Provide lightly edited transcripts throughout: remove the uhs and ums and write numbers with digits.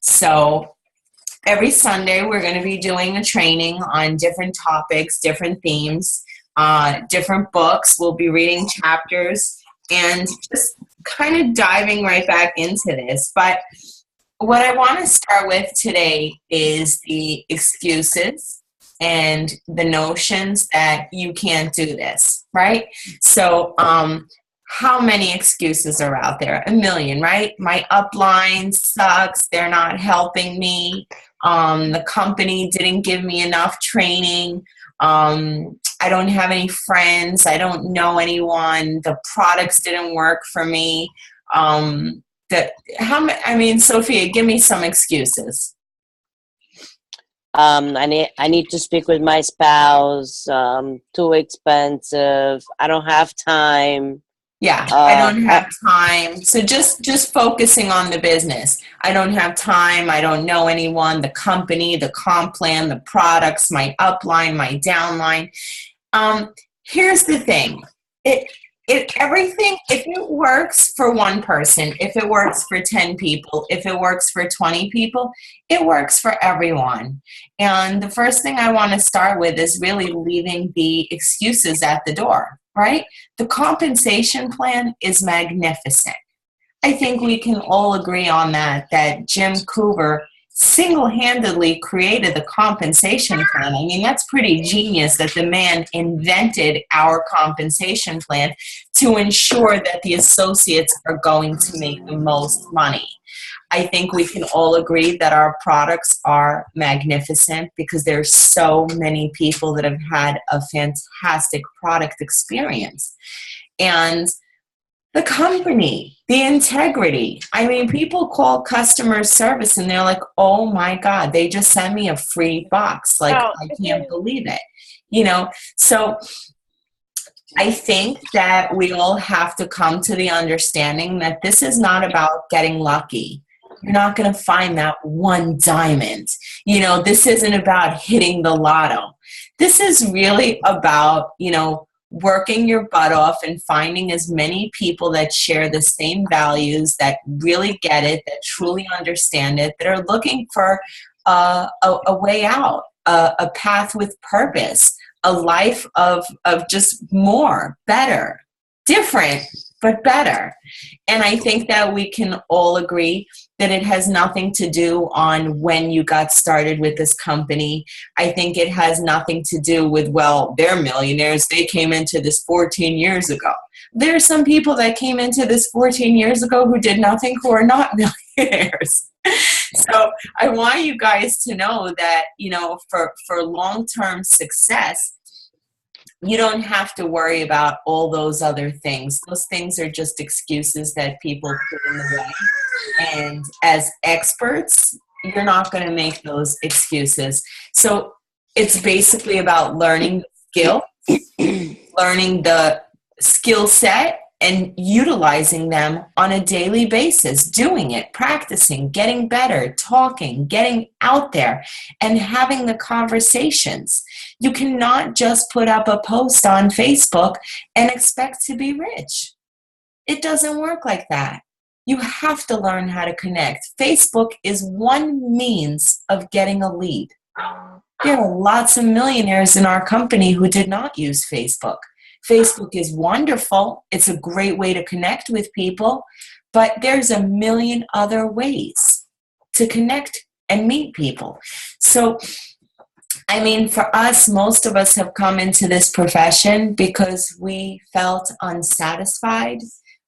So every Sunday, we're going to be doing a training on different topics, different themes, different books. We'll be reading chapters and just kind of diving right back into this. But what I want to start with today is the excuses and the notions that you can't do this, right? So, how many excuses are out there? A million, right? My upline sucks. They're not helping me. The company didn't give me enough training. I don't have any friends. I don't know anyone. The products didn't work for me. Sophia, give me some excuses. I need to speak with my spouse. Too expensive. I don't have time. Yeah, I don't have time. So just focusing on the business. I don't have time. I don't know anyone, the company, the comp plan, the products, my upline, my downline. Here's the thing. Everything, if it works for one person, if it works for 10 people, if it works for 20 people, it works for everyone. And the first thing I want to start with is really leaving the excuses at the door, right? The compensation plan is magnificent. I think we can all agree on that Jim Coover single-handedly created the compensation plan. I mean, that's pretty genius that the man invented our compensation plan to ensure that the associates are going to make the most money. I think we can all agree that our products are magnificent because there's so many people that have had a fantastic product experience. And the company, the integrity. I mean, people call customer service and they're like, oh my God, they just sent me a free box. Like, I can't believe it. So I think that we all have to come to the understanding that this is not about getting lucky. You're not going to find that one diamond. This isn't about hitting the lotto. This is really about, working your butt off and finding as many people that share the same values, that really get it, that truly understand it, that are looking for a way out, a path with purpose, a life of just more, better, different, but better. And I think that we can all agree that it has nothing to do on when you got started with this company. I think it has nothing to do with, well, they're millionaires. They came into this 14 years ago. There are some people that came into this 14 years ago who did nothing, who are not millionaires. So I want you guys to know that, for long-term success, you don't have to worry about all those other things. Those things are just excuses that people put in the way. And as experts, you're not going to make those excuses. So it's basically about learning the skill, learning the skill set, and utilizing them on a daily basis, doing it, practicing, getting better, talking, getting out there, and having the conversations. You cannot just put up a post on Facebook and expect to be rich. It doesn't work like that. You have to learn how to connect. Facebook is one means of getting a lead. There are lots of millionaires in our company who did not use Facebook. Facebook is wonderful. It's a great way to connect with people, but there's a million other ways to connect and meet people. So, I mean, for us, most of us have come into this profession because we felt unsatisfied.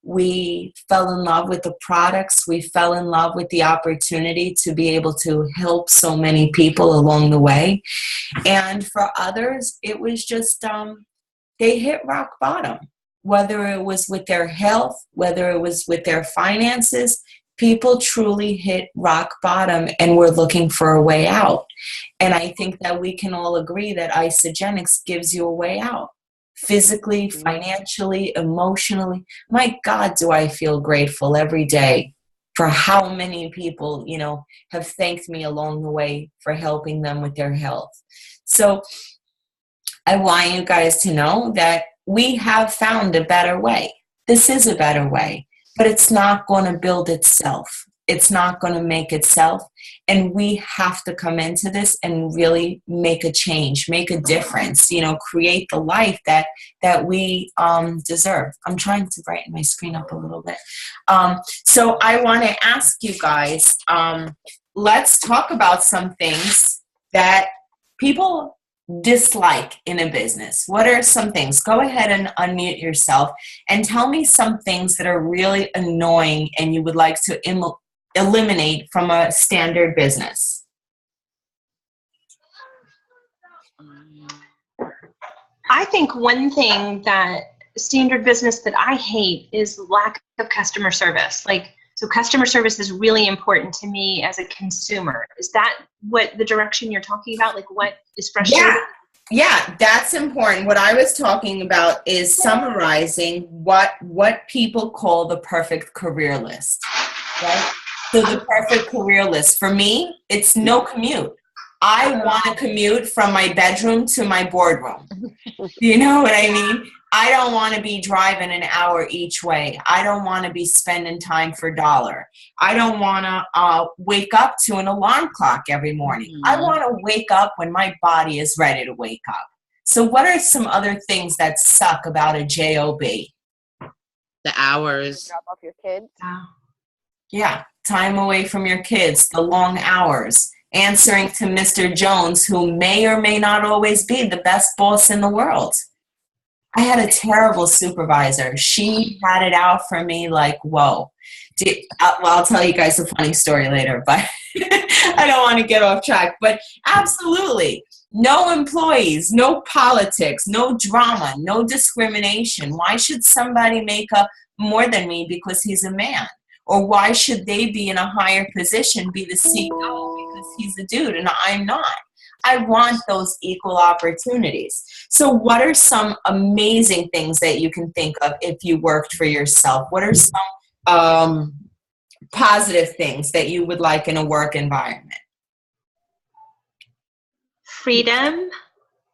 We fell in love with the products. We fell in love with the opportunity to be able to help so many people along the way. And for others, it was just, they hit rock bottom, whether it was with their health, whether it was with their finances. People truly hit rock bottom and we're looking for a way out. And I think that we can all agree that Isagenix gives you a way out. Physically, financially, emotionally. My God, do I feel grateful every day for how many people, have thanked me along the way for helping them with their health. So I want you guys to know that we have found a better way. This is a better way, but it's not going to build itself. it's not going to make itself. And we have to come into this and really make a change, make a difference, create the life that we deserve. I'm trying to brighten my screen up a little bit. So I want to ask you guys, let's talk about some things that people dislike in a business. What are some things? Go ahead and unmute yourself and tell me some things that are really annoying and you would like to eliminate from a standard business. I think one thing that standard business that I hate is lack of customer service. So customer service is really important to me as a consumer. Is that what the direction you're talking about? What is frustrating? Yeah, that's important. What I was talking about is summarizing what people call the perfect career list, right? So the perfect career list, for me, it's no commute. I want to commute from my bedroom to my boardroom. You know what I mean? I don't want to be driving an hour each way. I don't want to be spending time for dollar. I don't want to wake up to an alarm clock every morning. I want to wake up when my body is ready to wake up. So what are some other things that suck about a job? The hours. Drop off your kids. Yeah, time away from your kids, the long hours, answering to Mr. Jones, who may or may not always be the best boss in the world. I had a terrible supervisor. She had it out for me like, whoa. I'll tell you guys a funny story later, but I don't want to get off track. But absolutely, no employees, no politics, no drama, no discrimination. Why should somebody make up more than me because he's a man? Or why should they be in a higher position, be the CEO because he's a dude and I'm not? I want those equal opportunities. So what are some amazing things that you can think of if you worked for yourself? What are some positive things that you would like in a work environment? Freedom.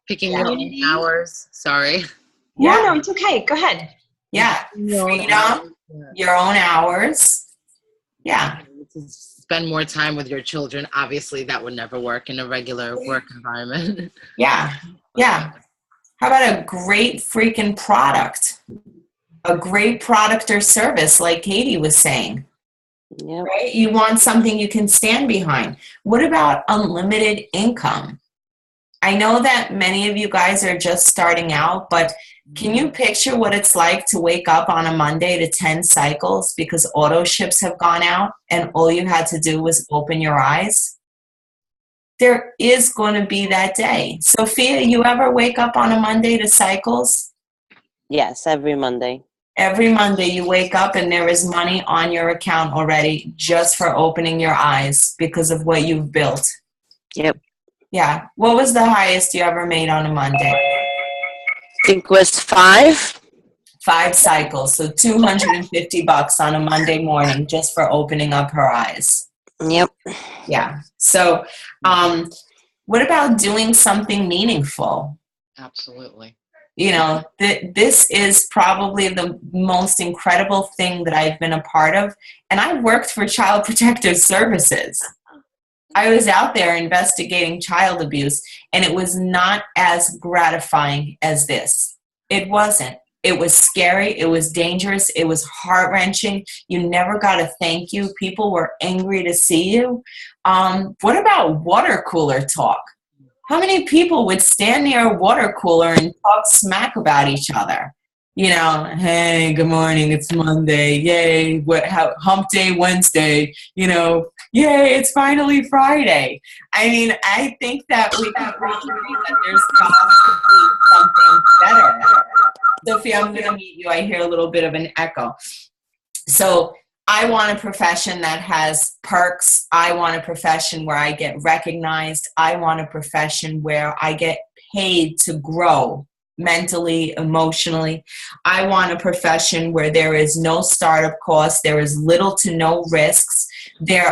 Picking your own hours. Sorry. Yeah. No, it's okay. Go ahead. Yeah. Freedom, your own hours. Yeah. To spend more time with your children. Obviously, that would never work in a regular work environment. Yeah. Yeah. How about a great freaking product? A great product or service, like Katie was saying. Yep. Right? You want something you can stand behind. What about unlimited income? I know that many of you guys are just starting out, but can you picture what it's like to wake up on a Monday to 10 cycles because auto ships have gone out and all you had to do was open your eyes? There is going to be that day. Sophia, you ever wake up on a Monday to cycles? Yes, every Monday. Every Monday you wake up and there is money on your account already just for opening your eyes because of what you've built. Yep. Yeah. What was the highest you ever made on a Monday? I think it was 5. 5 cycles. So $250 on a Monday morning just for opening up her eyes. Yep. Yeah. So what about doing something meaningful? Absolutely. This is probably the most incredible thing that I've been a part of. And I worked for Child Protective Services. I was out there investigating child abuse, and it was not as gratifying as this. It wasn't. It was scary. It was dangerous. It was heart-wrenching. You never got a thank you. People were angry to see you. What about water cooler talk? How many people would stand near a water cooler and talk smack about each other? Hey, good morning, it's Monday, yay, hump day Wednesday, yay, it's finally Friday. I mean, I think that we have to agree that there's got to be something better. Sophia, I'm going to meet you. I hear a little bit of an echo. So I want a profession that has perks. I want a profession where I get recognized. I want a profession where I get paid to grow mentally, emotionally. I want a profession where there is no startup cost. There is little to no risks. You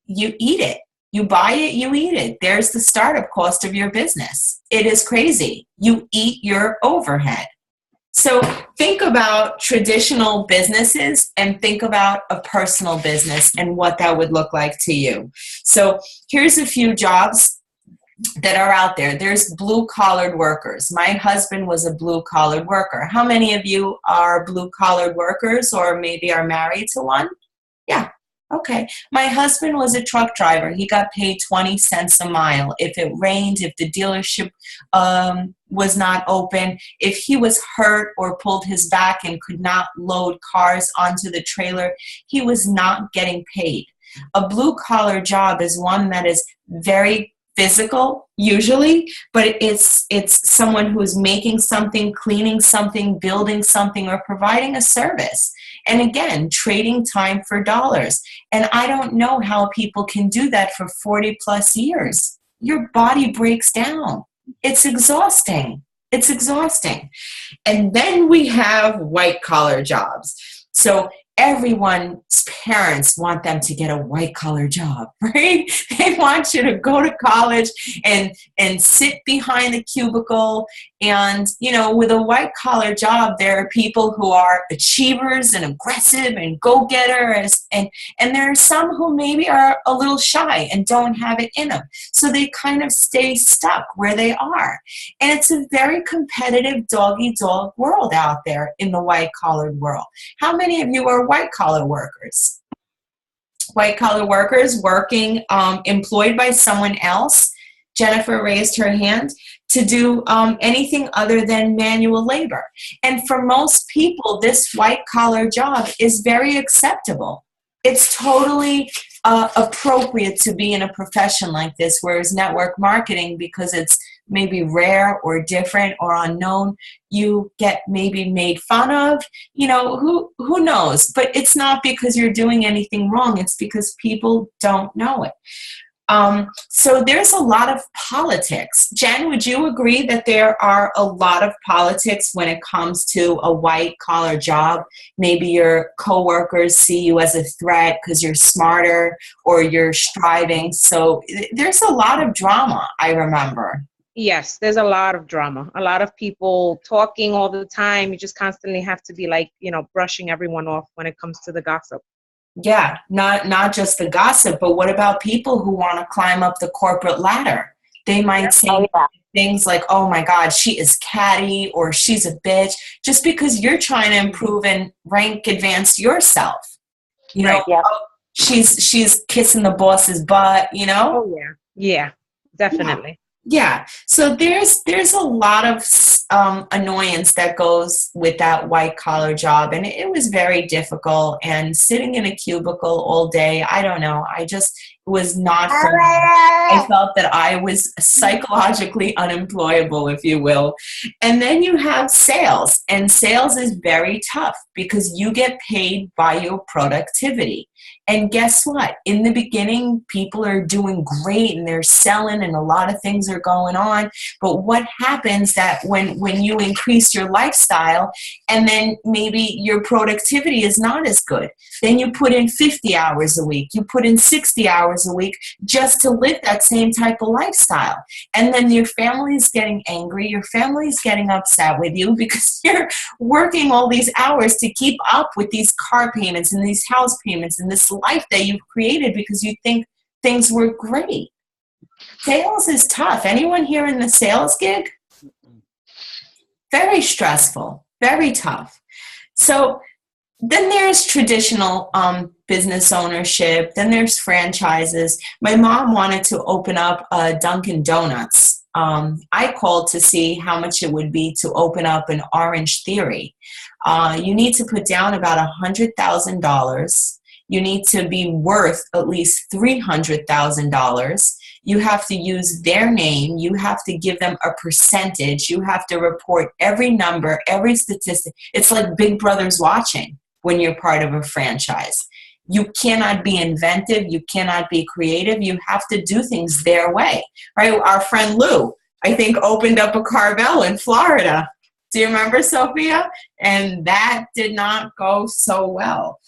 eat it. You buy it, you eat it. There's the startup cost of your business. It is crazy. You eat your overhead. So think about traditional businesses and think about a personal business and what that would look like to you. So here's a few jobs that are out there. There's blue-collared workers. My husband was a blue-collared worker. How many of you are blue-collared workers or maybe are married to one? Yeah. Okay. My husband was a truck driver. He got paid 20 cents a mile. If it rained, if the dealership was not open, if he was hurt or pulled his back and could not load cars onto the trailer, he was not getting paid. A blue-collar job is one that is very physical usually, but it's someone who is making something, cleaning something, building something, or providing a service. And again, trading time for dollars. And I don't know how people can do that for 40 plus years. Your body breaks down. It's exhausting. It's exhausting. And then we have white collar jobs. So everyone's parents want them to get a white collar job, right? They want you to go to college and sit behind the cubicle. And, you know, with a white collar job, there are people who are achievers and aggressive and go-getters. And there are some who maybe are a little shy and don't have it in them. So they kind of stay stuck where they are. And it's a very competitive dog-eat-dog world out there in the white-collar world. How many of you are white-collar workers? White-collar workers working, employed by someone else. Jennifer raised her hand to do anything other than manual labor. And for most people, this white-collar job is very acceptable. It's totally appropriate to be in a profession like this, whereas network marketing, because it's maybe rare or different or unknown, you get maybe made fun of. You know, who knows? But it's not because you're doing anything wrong. It's because people don't know it. So there's a lot of politics. Jen, would you agree that there are a lot of politics when it comes to a white-collar job? Maybe your coworkers see you as a threat because you're smarter or you're striving. So there's a lot of drama, I remember. Yes, there's a lot of drama. A lot of people talking all the time. You just constantly have to be like, you know, brushing everyone off when it comes to the gossip. Yeah, not just the gossip, but what about people who want to climb up the corporate ladder? They might say things like, oh my God, she is catty or she's a bitch, just because you're trying to improve and rank advance yourself. You know, oh, she's kissing the boss's butt, you know? Oh yeah. Yeah, definitely. Yeah, so there's a lot of annoyance that goes with that white collar job, and it was very difficult. And sitting in a cubicle all day, I don't know, it was not for me. I felt that I was psychologically unemployable, if you will. And then you have sales, and sales is very tough because you get paid by your productivity. And guess what? In the beginning, people are doing great and they're selling and a lot of things are going on. But what happens that when you increase your lifestyle and then maybe your productivity is not as good, then you put in 50 hours a week, you put in 60 hours a week just to live that same type of lifestyle. And then your family is getting angry, your family is getting upset with you because you're working all these hours to keep up with these car payments and these house payments and this life that you've created because you think things were great. Sales is tough. Anyone here in the sales gig? Very stressful, very tough. So then there's traditional business ownership. Then there's franchises. My mom wanted to open up Dunkin' Donuts. I called to see how much it would be to open up an Orange Theory. You need to put down about $100,000. You need to be worth at least $300,000. You have to use their name. You have to give them a percentage. You have to report every number, every statistic. It's like Big Brother's watching when you're part of a franchise. You cannot be inventive. You cannot be creative. You have to do things their way, right? Our friend Lou, I think, opened up a Carvel in Florida. Do you remember, Sophia? And that did not go so well.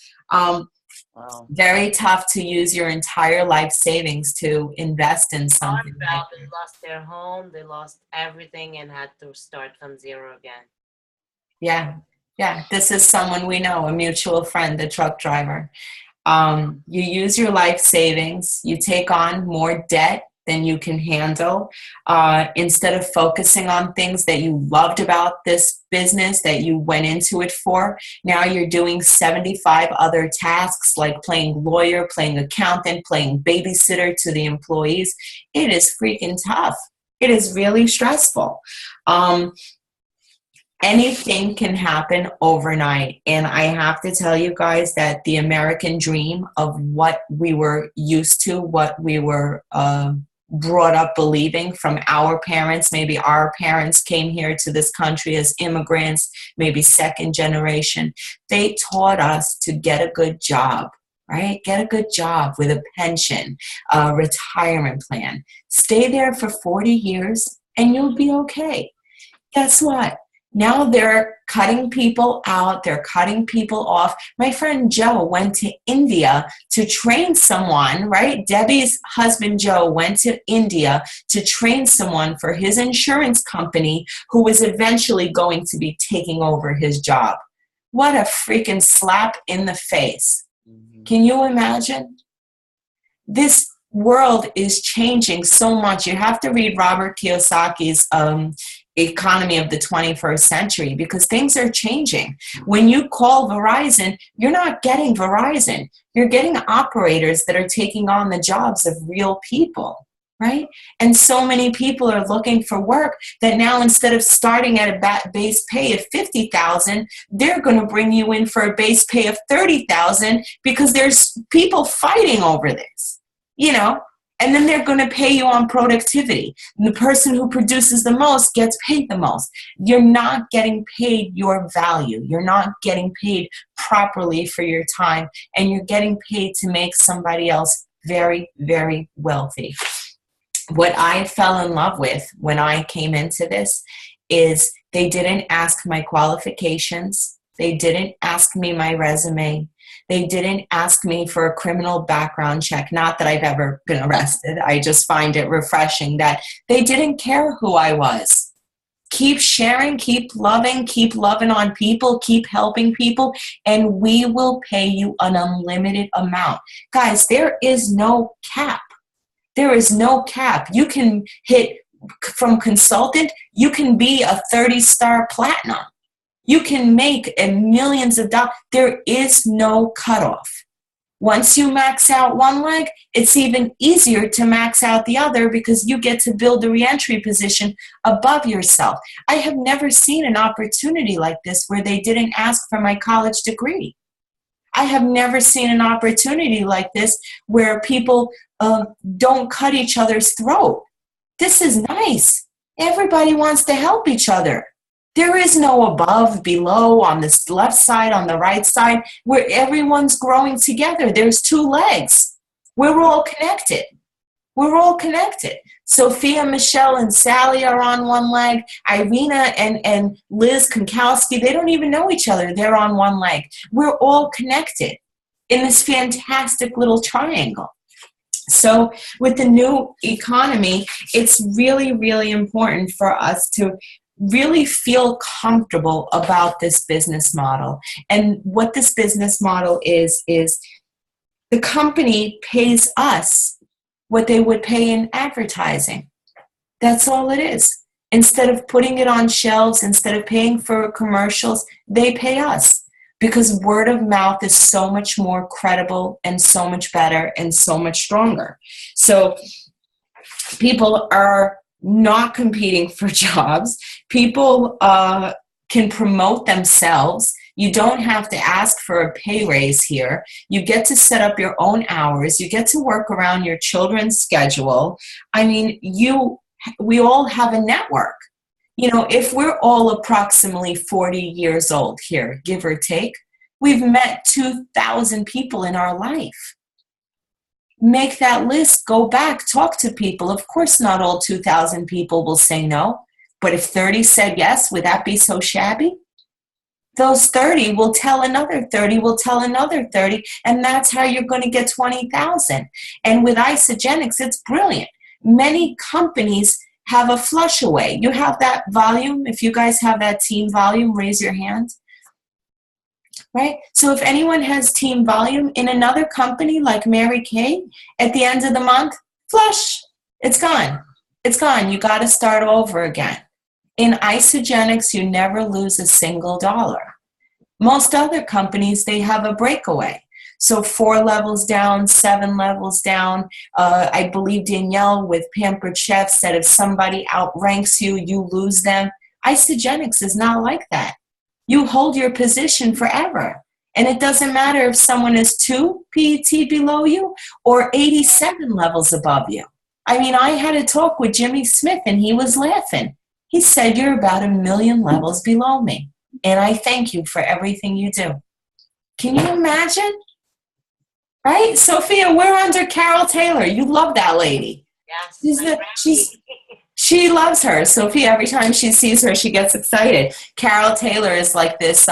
Wow. Very tough to use your entire life savings to invest in something. They lost their home, they lost everything and had to start from zero again. Yeah. This is someone we know, a mutual friend, a truck driver. You use your life savings, you take on more debt than you can handle. Instead of focusing on things that you loved about this business, that you went into it for, now you're doing 75 other tasks like playing lawyer, playing accountant, playing babysitter to the employees. It is freaking tough. It is really stressful. Anything can happen overnight. And I have to tell you guys that the American dream of what we were used to, what we were brought up believing from our parents, maybe our parents came here to this country as immigrants, maybe second generation, they taught us to get a good job. Right? Get a good job with a pension, a retirement plan. Stay there for 40 years and you'll be okay. Guess what? Now they're cutting people out. They're cutting people off. My friend Joe went to India to train someone, right? Debbie's husband Joe went to India to train someone for his insurance company who was eventually going to be taking over his job. What a freaking slap in the face. Can you imagine? This world is changing so much. You have to read Robert Kiyosaki's Economy of the 21st Century because things are changing. When you call Verizon, you're not getting Verizon. You're getting operators that are taking on the jobs of real people, right? And so many people are looking for work that now instead of starting at a base pay of $50,000, they're going to bring you in for a base pay of $30,000 because there's people fighting over this, and then they're going to pay you on productivity. And the person who produces the most gets paid the most. You're not getting paid your value. You're not getting paid properly for your time, and you're getting paid to make somebody else very, very wealthy. What I fell in love with when I came into this is they didn't ask my qualifications. They didn't ask me my resume. They didn't ask me for a criminal background check. Not that I've ever been arrested. I just find it refreshing that they didn't care who I was. Keep sharing, keep loving on people, keep helping people, and we will pay you an unlimited amount. Guys, there is no cap. There is no cap. You can hit from consultant, you can be a 30-star platinum. You can make millions of dollars. There is no cutoff. Once you max out one leg, it's even easier to max out the other because you get to build a reentry position above yourself. I have never seen an opportunity like this where they didn't ask for my college degree. I have never seen an opportunity like this where people don't cut each other's throat. This is nice. Everybody wants to help each other. There is no above, below, on the left side, on the right side, where everyone's growing together. There's two legs. We're all connected. We're all connected. Sophia, Michelle, and Sally are on one leg. Irina and Liz Konkowski, they don't even know each other. They're on one leg. We're all connected in this fantastic little triangle. So with the new economy, it's really, really important for us to really feel comfortable about this business model. And what this business model is the company pays us what they would pay in advertising. That's all it is. Instead of putting it on shelves, instead of paying for commercials, they pay us because word of mouth is so much more credible and so much better and so much stronger. So people are not competing for jobs. People can promote themselves. You don't have to ask for a pay raise here. You get to set up your own hours. You get to work around your children's schedule. I mean, we all have a network. If we're all approximately 40 years old here, give or take, we've met 2,000 people in our life. Make that list, go back, talk to people. Of course, not all 2,000 people will say no, but if 30 said yes, would that be so shabby? Those 30 will tell another 30, will tell another 30, and that's how you're going to get 20,000. And with Isagenix, it's brilliant. Many companies have a flush away. You have that volume. If you guys have that team volume, raise your hand. Right? So if anyone has team volume in another company like Mary Kay, at the end of the month, flush. It's gone. It's gone. You got to start over again. In Isagenix, you never lose a single dollar. Most other companies, they have a breakaway. So 4 levels down, 7 levels down. I believe Danielle with Pampered Chef said if somebody outranks you, you lose them. Isagenix is not like that. You hold your position forever. And it doesn't matter if someone is 2 PET below you or 87 levels above you. I mean, I had a talk with Jimmy Smith and he was laughing. He said, you're about 1,000,000 levels below me. And I thank you for everything you do. Can you imagine? Right? Sophia, we're under Carol Taylor. You love that lady. Yes. She loves her. Sophia, every time she sees her, she gets excited. Carol Taylor is like this,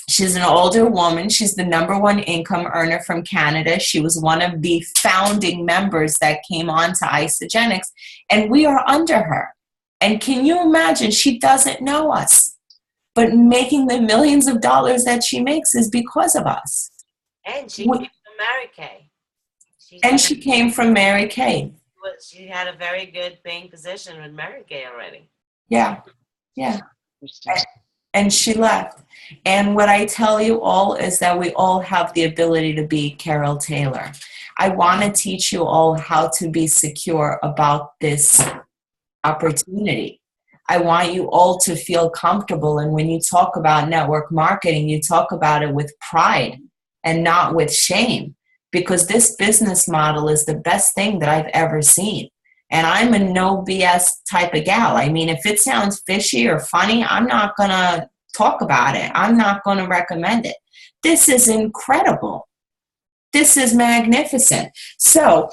she's an older woman. She's the #1 income earner from Canada. She was one of the founding members that came on to Isagenix, and we are under her. And can you imagine, she doesn't know us, but making the millions of dollars that she makes is because of us. And she came from Mary Kay. She came from Mary Kay. She had a very good paying position with Mary Kay already. Yeah. And she left. And what I tell you all is that we all have the ability to be Carol Taylor. I want to teach you all how to be secure about this opportunity. I want you all to feel comfortable. And when you talk about network marketing, you talk about it with pride and not with shame, because this business model is the best thing that I've ever seen. And I'm a no BS type of gal. I mean, if it sounds fishy or funny, I'm not going to talk about it. I'm not going to recommend it. This is incredible. This is magnificent. So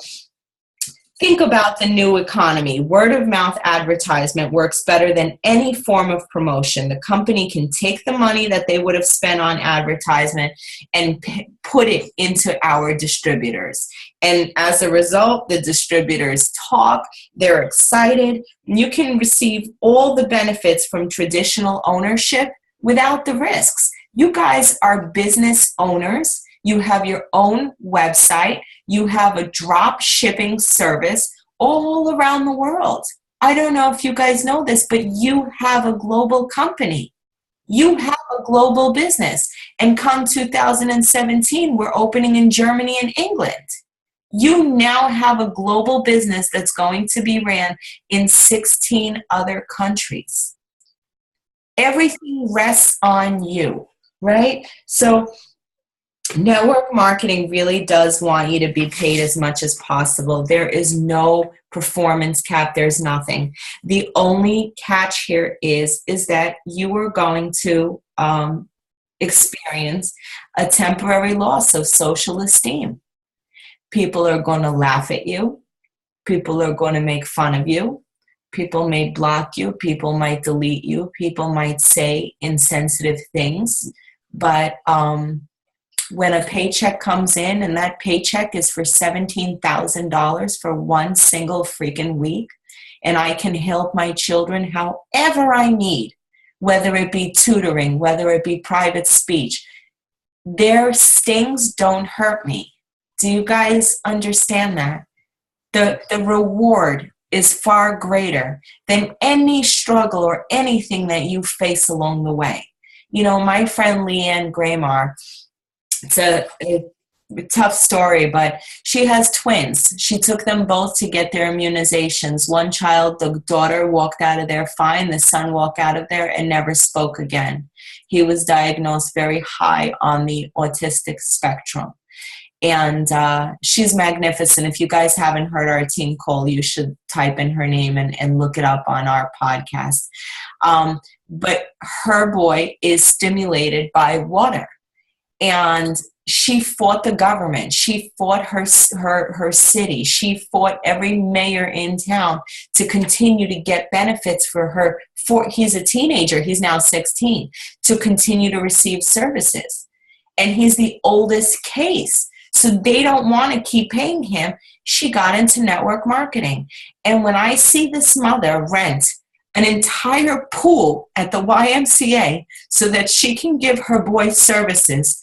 think about the new economy. Word of mouth advertisement works better than any form of promotion. The company can take the money that they would have spent on advertisement and put it into our distributors. And as a result, the distributors talk, they're excited. You can receive all the benefits from traditional ownership without the risks. You guys are business owners. You have your own website. You have a drop shipping service all around the world. I don't know if you guys know this, but you have a global company. You have a global business. And come 2017, we're opening in Germany and England. You now have a global business that's going to be ran in 16 other countries. Everything rests on you, right? So network marketing really does want you to be paid as much as possible. There is no performance cap. There's nothing. The only catch here is that you are going to experience a temporary loss of social esteem. People are going to laugh at you. People are going to make fun of you. People may block you. People might delete you. People might say insensitive things. But when a paycheck comes in and that paycheck is for $17,000 for one single freaking week, and I can help my children however I need, whether it be tutoring, whether it be private speech, their stings don't hurt me. Do you guys understand that? The reward is far greater than any struggle or anything that you face along the way. You know, my friend Leanne Graymar, it's a tough story, but she has twins. She took them both to get their immunizations. One child, the daughter, walked out of there fine. The son walked out of there and never spoke again. He was diagnosed very high on the autistic spectrum. And she's magnificent. If you guys haven't heard our team call, you should type in her name and look it up on our podcast. But her boy is stimulated by water. And she fought the government. She fought her city. She fought every mayor in town to continue to get benefits for her. He's a teenager. He's now 16, to continue to receive services. And he's the oldest case. So they don't want to keep paying him. She got into network marketing. And when I see this mother rent an entire pool at the YMCA so that she can give her boy services,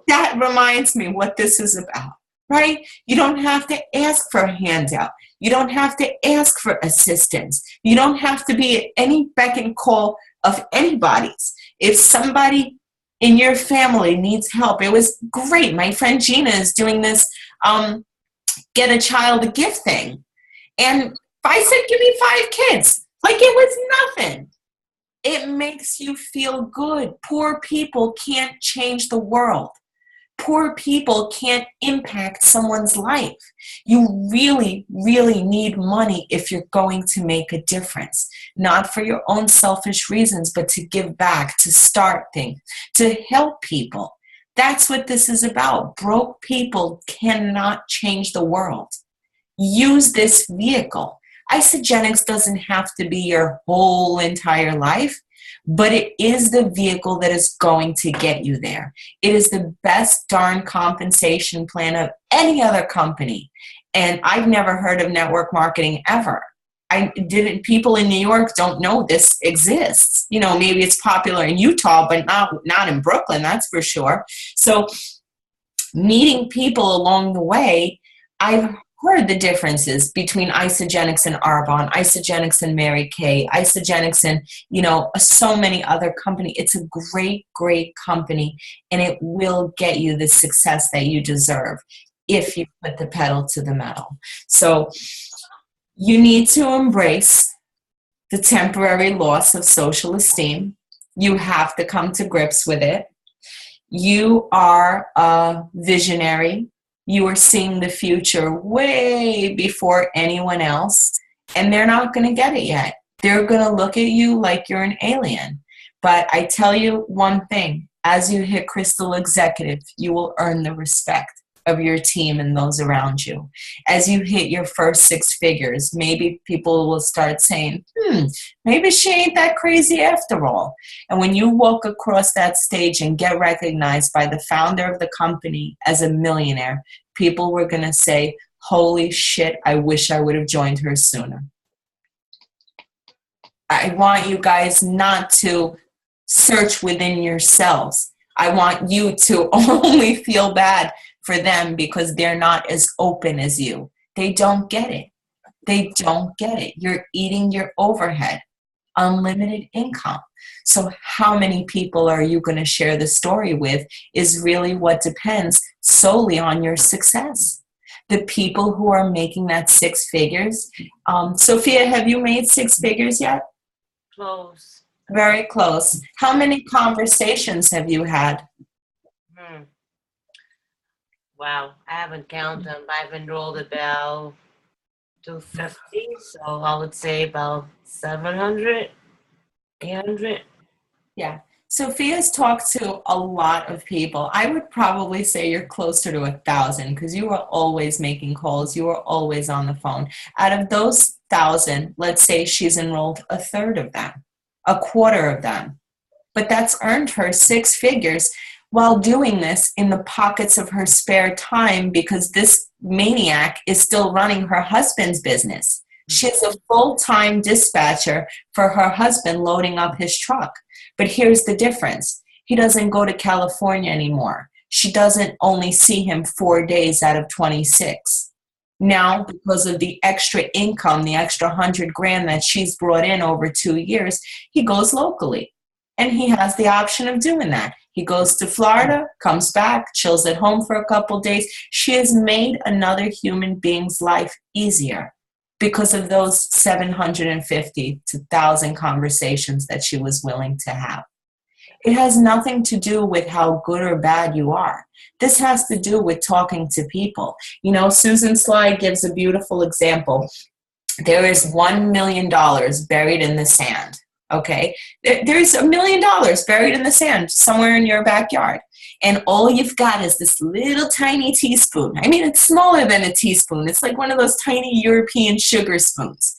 that reminds me what this is about, right? You don't have to ask for a handout. You don't have to ask for assistance. You don't have to be at any beck and call of anybody's. If somebody in your family needs help, it was great. My friend Gina is doing this get a child a gift thing. And I said, give me 5 kids. Like it was nothing. It makes you feel good. Poor people can't change the world. Poor people can't impact someone's life. You really, really need money if you're going to make a difference. Not for your own selfish reasons, but to give back, to start things, to help people. That's what this is about. Broke people cannot change the world. Use this vehicle. Isagenix doesn't have to be your whole entire life, but it is the vehicle that is going to get you there. It is the best darn compensation plan of any other company. And I've never heard of network marketing ever. People in New York don't know this exists. You know, maybe it's popular in Utah, but not in Brooklyn, that's for sure. So meeting people along the way, I've heard the differences between Isagenix and Arbonne, Isagenix and Mary Kay, Isagenix and, so many other companies. It's a great, great company, and it will get you the success that you deserve if you put the pedal to the metal. So you need to embrace the temporary loss of social esteem. You have to come to grips with it. You are a visionary. You are seeing the future way before anyone else, and they're not going to get it yet. They're going to look at you like you're an alien. But I tell you one thing, as you hit Crystal Executive, you will earn the respect of your team and those around you. As you hit your first 6 figures, maybe people will start saying, maybe she ain't that crazy after all. And when you walk across that stage and get recognized by the founder of the company as a millionaire, people were going to say, holy shit, I wish I would have joined her sooner. I want you guys not to search within yourselves. I want you to only feel bad for them because they're not as open as you. They don't get it. They don't get it. You're eating your overhead, unlimited income. So how many people are you going to share the story with is really what depends solely on your success. The people who are making that 6 figures. Sophia, have you made 6 figures yet? Close. Very close. How many conversations have you had? Wow, I haven't counted them. I've enrolled about 250, so I would say about 700, 800. Yeah. Sophia's talked to a lot of people. I would probably say you're closer to 1,000 because you were always making calls. You were always on the phone. Out of those 1,000, let's say she's enrolled 1/3 of them, 1/4 of them. But that's earned her 6 figures while doing this in the pockets of her spare time because this maniac is still running her husband's business. She's a full-time dispatcher for her husband loading up his truck. But here's the difference. He doesn't go to California anymore. She doesn't only see him 4 days out of 26. Now, because of the extra income, the extra $100,000 that she's brought in over 2 years, he goes locally. And he has the option of doing that. He goes to Florida, comes back, chills at home for a couple days. She has made another human being's life easier because of those 750 to 1,000 conversations that she was willing to have. It has nothing to do with how good or bad you are. This has to do with talking to people. Susan Sly gives a beautiful example. There is $1 million buried in the sand. Okay, there's $1 million buried in the sand somewhere in your backyard. And all you've got is this little tiny teaspoon. I mean, it's smaller than a teaspoon. It's like one of those tiny European sugar spoons.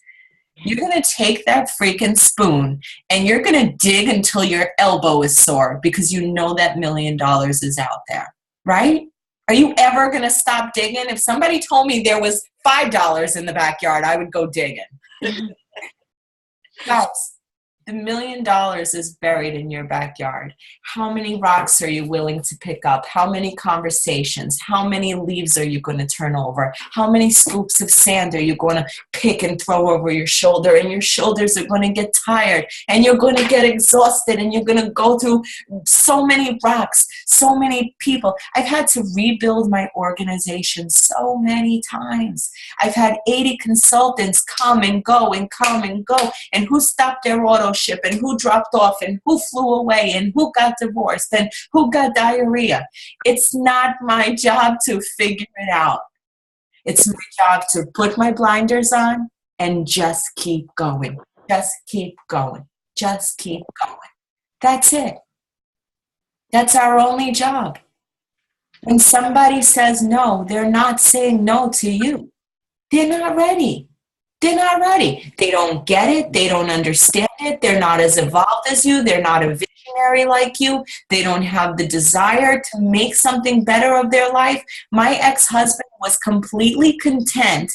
You're going to take that freaking spoon and you're going to dig until your elbow is sore because you know that $1 million is out there, right? Are you ever going to stop digging? If somebody told me there was $5 in the backyard, I would go digging. Guys, the $1 million is buried in your backyard. How many rocks are you willing to pick up? How many conversations? How many leaves are you going to turn over? How many scoops of sand are you going to pick and throw over your shoulder? And your shoulders are going to get tired, and you're going to get exhausted, and you're going to go through so many rocks, so many people. I've had to rebuild my organization so many times. I've had 80 consultants come and go and come and go, and who stopped their auto ship, and who dropped off, and who flew away, and who got divorced, and who got diarrhea. It's not my job to figure it out. It's my job to put my blinders on and just keep going. Just keep going. Just keep going. That's it. That's our only job. When somebody says no, they're not saying no to you. They're not ready. They're not ready. They don't get it. They don't understand it. They're not as evolved as you. They're not a visionary like you. They don't have the desire to make something better of their life. My ex-husband was completely content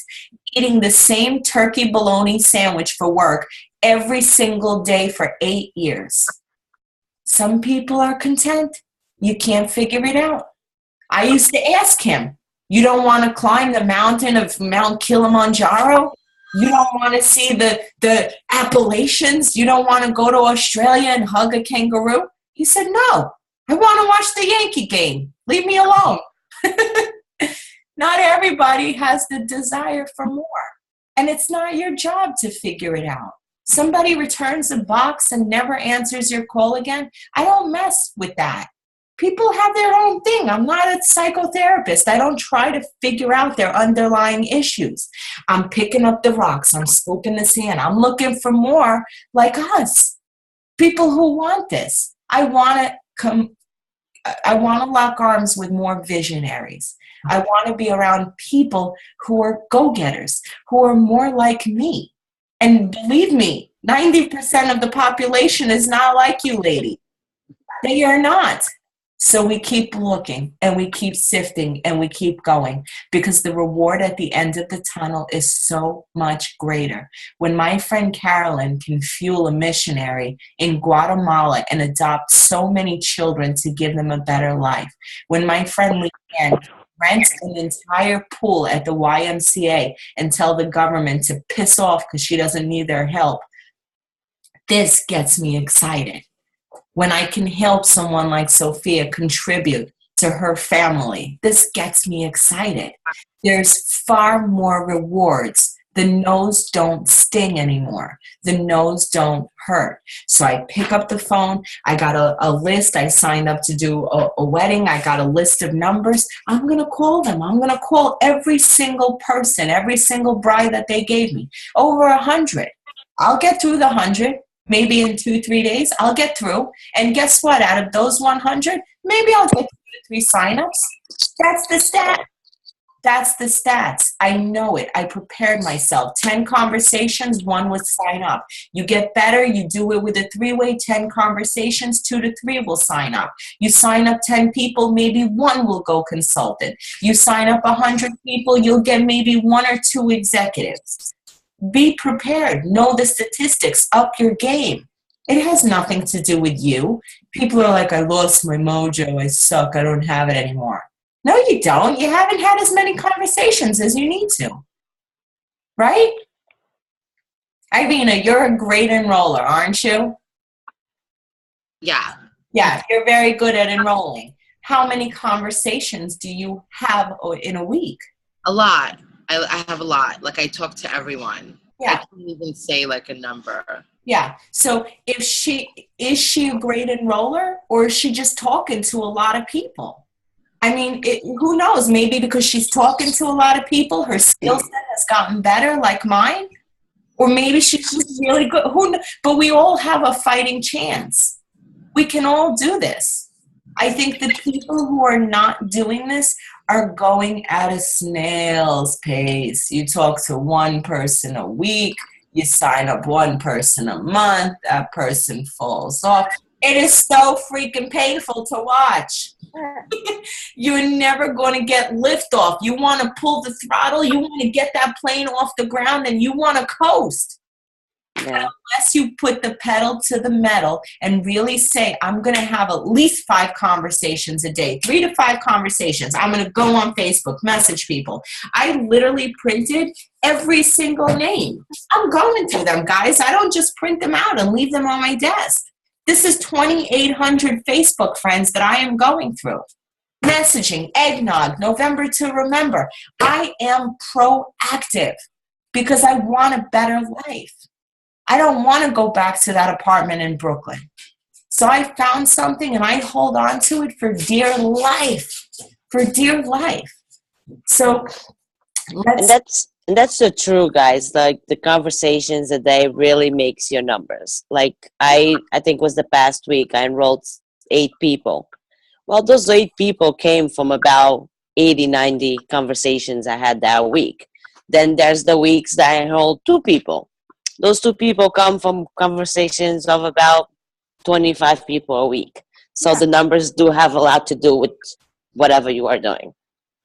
eating the same turkey bologna sandwich for work every single day for 8 years. Some people are content. You can't figure it out. I used to ask him, you don't want to climb the mountain of Mount Kilimanjaro? You don't want to see the Appalachians? You don't want to go to Australia and hug a kangaroo? He said, no, I want to watch the Yankee game. Leave me alone. Not everybody has the desire for more. And it's not your job to figure it out. Somebody returns a box and never answers your call again. I don't mess with that. People have their own thing. I'm not a psychotherapist. I don't try to figure out their underlying issues. I'm picking up the rocks. I'm scooping the sand. I'm looking for more like us. People who want this. I want to lock arms with more visionaries. I want to be around people who are go-getters, who are more like me. And believe me, 90% of the population is not like you, lady. They are not. So we keep looking, and we keep sifting, and we keep going, because the reward at the end of the tunnel is so much greater. When my friend Carolyn can fuel a missionary in Guatemala and adopt so many children to give them a better life, when my friend Leanne rents an entire pool at the YMCA and tell the government to piss off because she doesn't need their help, this gets me excited. When I can help someone like Sophia contribute to her family, this gets me excited. There's far more rewards. The no's don't sting anymore. The no's don't hurt. So I pick up the phone. I got a list. I signed up to do a wedding. I got a list of numbers. I'm going to call them. I'm going to call every single person, every single bride that they gave me. Over 100. I'll get through the 100. Maybe in 2-3 days, I'll get through. And guess what? Out of those 100, maybe I'll get 2 to 3 signups. That's the stat. That's the stats. I know it. I prepared myself. 10 conversations, 1 would sign up. You get better, you do it with a 3-way, 10 conversations, 2 to 3 will sign up. You sign up 10 people, maybe 1 will go consultant. You sign up 100 people, you'll get maybe 1 or 2 executives. Be prepared. Know the statistics. Up your game. It has nothing to do with you. People are like, I lost my mojo. I suck. I don't have it anymore. No, you don't. You haven't had as many conversations as you need to. Right? Irina, you're a great enroller, aren't you? Yeah. Yeah, you're very good at enrolling. How many conversations do you have in a week? A lot. I have a lot. Like, I talk to everyone. Yeah. I can't even say like a number. Yeah. So is she a great enroller, or is she just talking to a lot of people? I mean, who knows? Maybe because she's talking to a lot of people, her skill set has gotten better like mine. Or maybe she's just really good. But we all have a fighting chance. We can all do this. I think the people who are not doing this are going at a snail's pace. You talk to one person a week, you sign up one person a month, that person falls off. It is so freaking painful to watch. You're never going to get lift off. You want to pull the throttle. You want to get that plane off the ground, and you want to coast. Yeah. Unless you put the pedal to the metal and really say, I'm going to have at least 5 conversations a day, 3 to 5 conversations. I'm going to go on Facebook, message people. I literally printed every single name. I'm going through them, guys. I don't just print them out and leave them on my desk. This is 2,800 Facebook friends that I am going through. Messaging, eggnog, November to remember. I am proactive because I want a better life. I don't want to go back to that apartment in Brooklyn. So I found something and I hold on to it for dear life. For dear life. So And that's the true, guys. Like the conversations a day really makes your numbers. Like I think was the past week I enrolled 8 people. Well, those 8 people came from about 80, 90 conversations I had that week. Then there's the weeks that I enrolled 2 people. Those 2 people come from conversations of about 25 people a week. So the numbers do have a lot to do with whatever you are doing.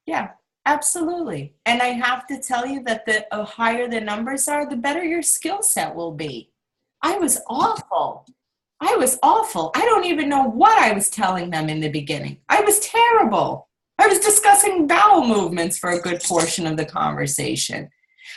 yeah, absolutely. And I have to tell you that the higher the numbers are, the better your skill set will be. I was awful. I don't even know what I was telling them in the beginning. I was terrible. I was discussing bowel movements for a good portion of the conversation.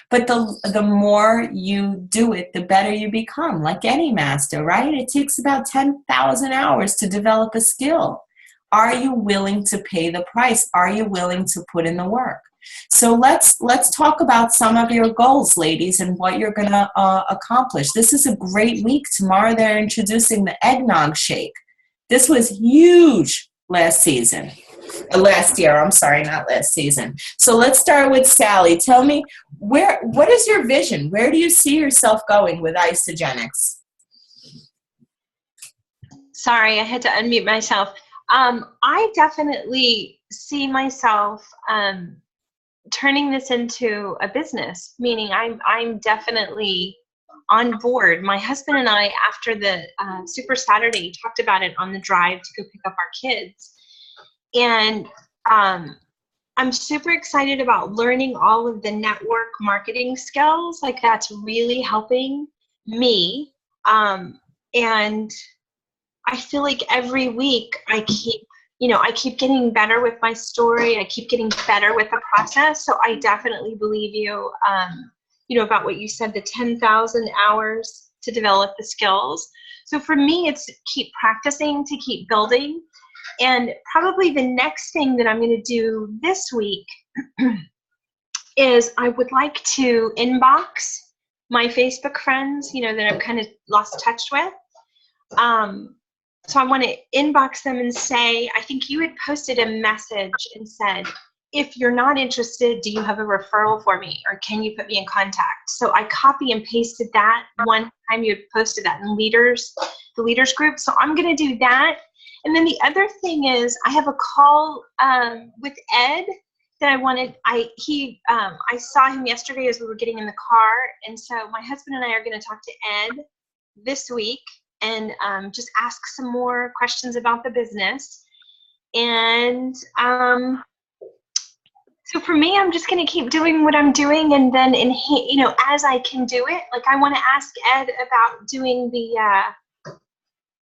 But the more you do it, the better you become, like any master, right? It takes about 10,000 hours to develop a skill. Are you willing to pay the price? Are you willing to put in the work? So let's talk about some of your goals, ladies, and what you're going to accomplish. This is a great week. Tomorrow they're introducing the eggnog shake. This was huge last season. Last year, I'm sorry, not last season. So let's start with Sally. Tell me, what is your vision? Where do you see yourself going with Isagenix? Sorry, I had to unmute myself. I definitely see myself turning this into a business, meaning I'm definitely on board. My husband and I, after the Super Saturday, talked about it on the drive to go pick up our kids. And I'm super excited about learning all of the network marketing skills. Like that's really helping me. And I feel like every week I keep getting better with my story. I keep getting better with the process. So I definitely believe you, about what you said, the 10,000 hours to develop the skills. So for me, it's keep practicing, to keep building. And probably the next thing that I'm going to do this week is I would like to inbox my Facebook friends, that I've kind of lost touch with. So I want to inbox them and say, I think you had posted a message and said, if you're not interested, do you have a referral for me? Or can you put me in contact? So I copy and pasted that one time you had posted that in the leaders group. So I'm going to do that. And then the other thing is I have a call with Ed that I saw him yesterday as we were getting in the car. And so my husband and I are going to talk to Ed this week and just ask some more questions about the business. And so for me, I'm just going to keep doing what I'm doing. And then, as I can do it, like I want to ask Ed about doing the,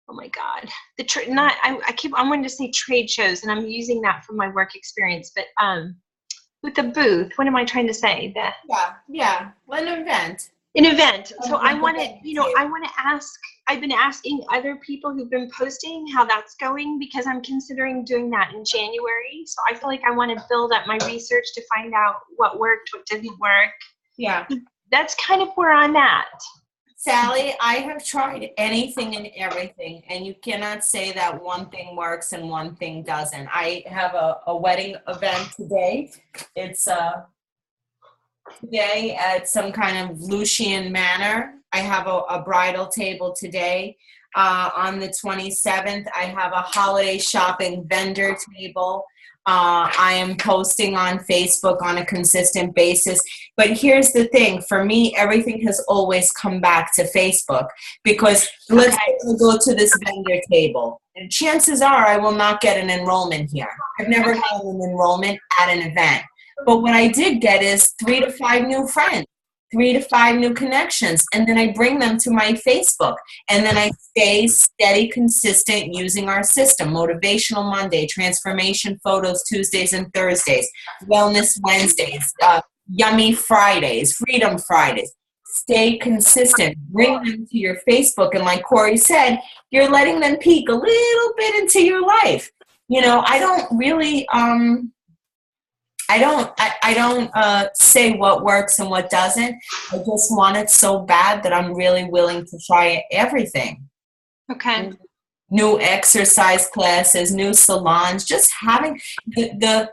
oh my God, I wanted to say trade shows, and I'm using that from my work experience, but with the booth, what am I trying to say? Yeah, an event. An event. So I want to ask, I've been asking other people who've been posting how that's going, because I'm considering doing that in January. So I feel like I want to build up my research to find out what worked, what didn't work. Yeah. That's kind of where I'm at. Sally, I have tried anything and everything, and you cannot say that one thing works and one thing doesn't. I have a wedding event today. It's today at some kind of Lucian Manor. I have a bridal table today. On the 27th, I have a holiday shopping vendor table. I am posting on Facebook on a consistent basis. But here's the thing. For me, everything has always come back to Facebook because let's go to this vendor table. And chances are I will not get an enrollment here. I've never gotten an enrollment at an event. But what I did get is 3 to 5 new friends, 3 to 5 new connections, and then I bring them to my Facebook. And then I stay steady, consistent using our system. Motivational Monday, transformation photos Tuesdays and Thursdays, wellness Wednesdays, yummy Fridays, freedom Fridays. Stay consistent. Bring them to your Facebook. And like Corey said, you're letting them peek a little bit into your life. You know, I don't really... I don't say what works and what doesn't. I just want it so bad that I'm really willing to try everything. Okay. New exercise classes, new salons, just having the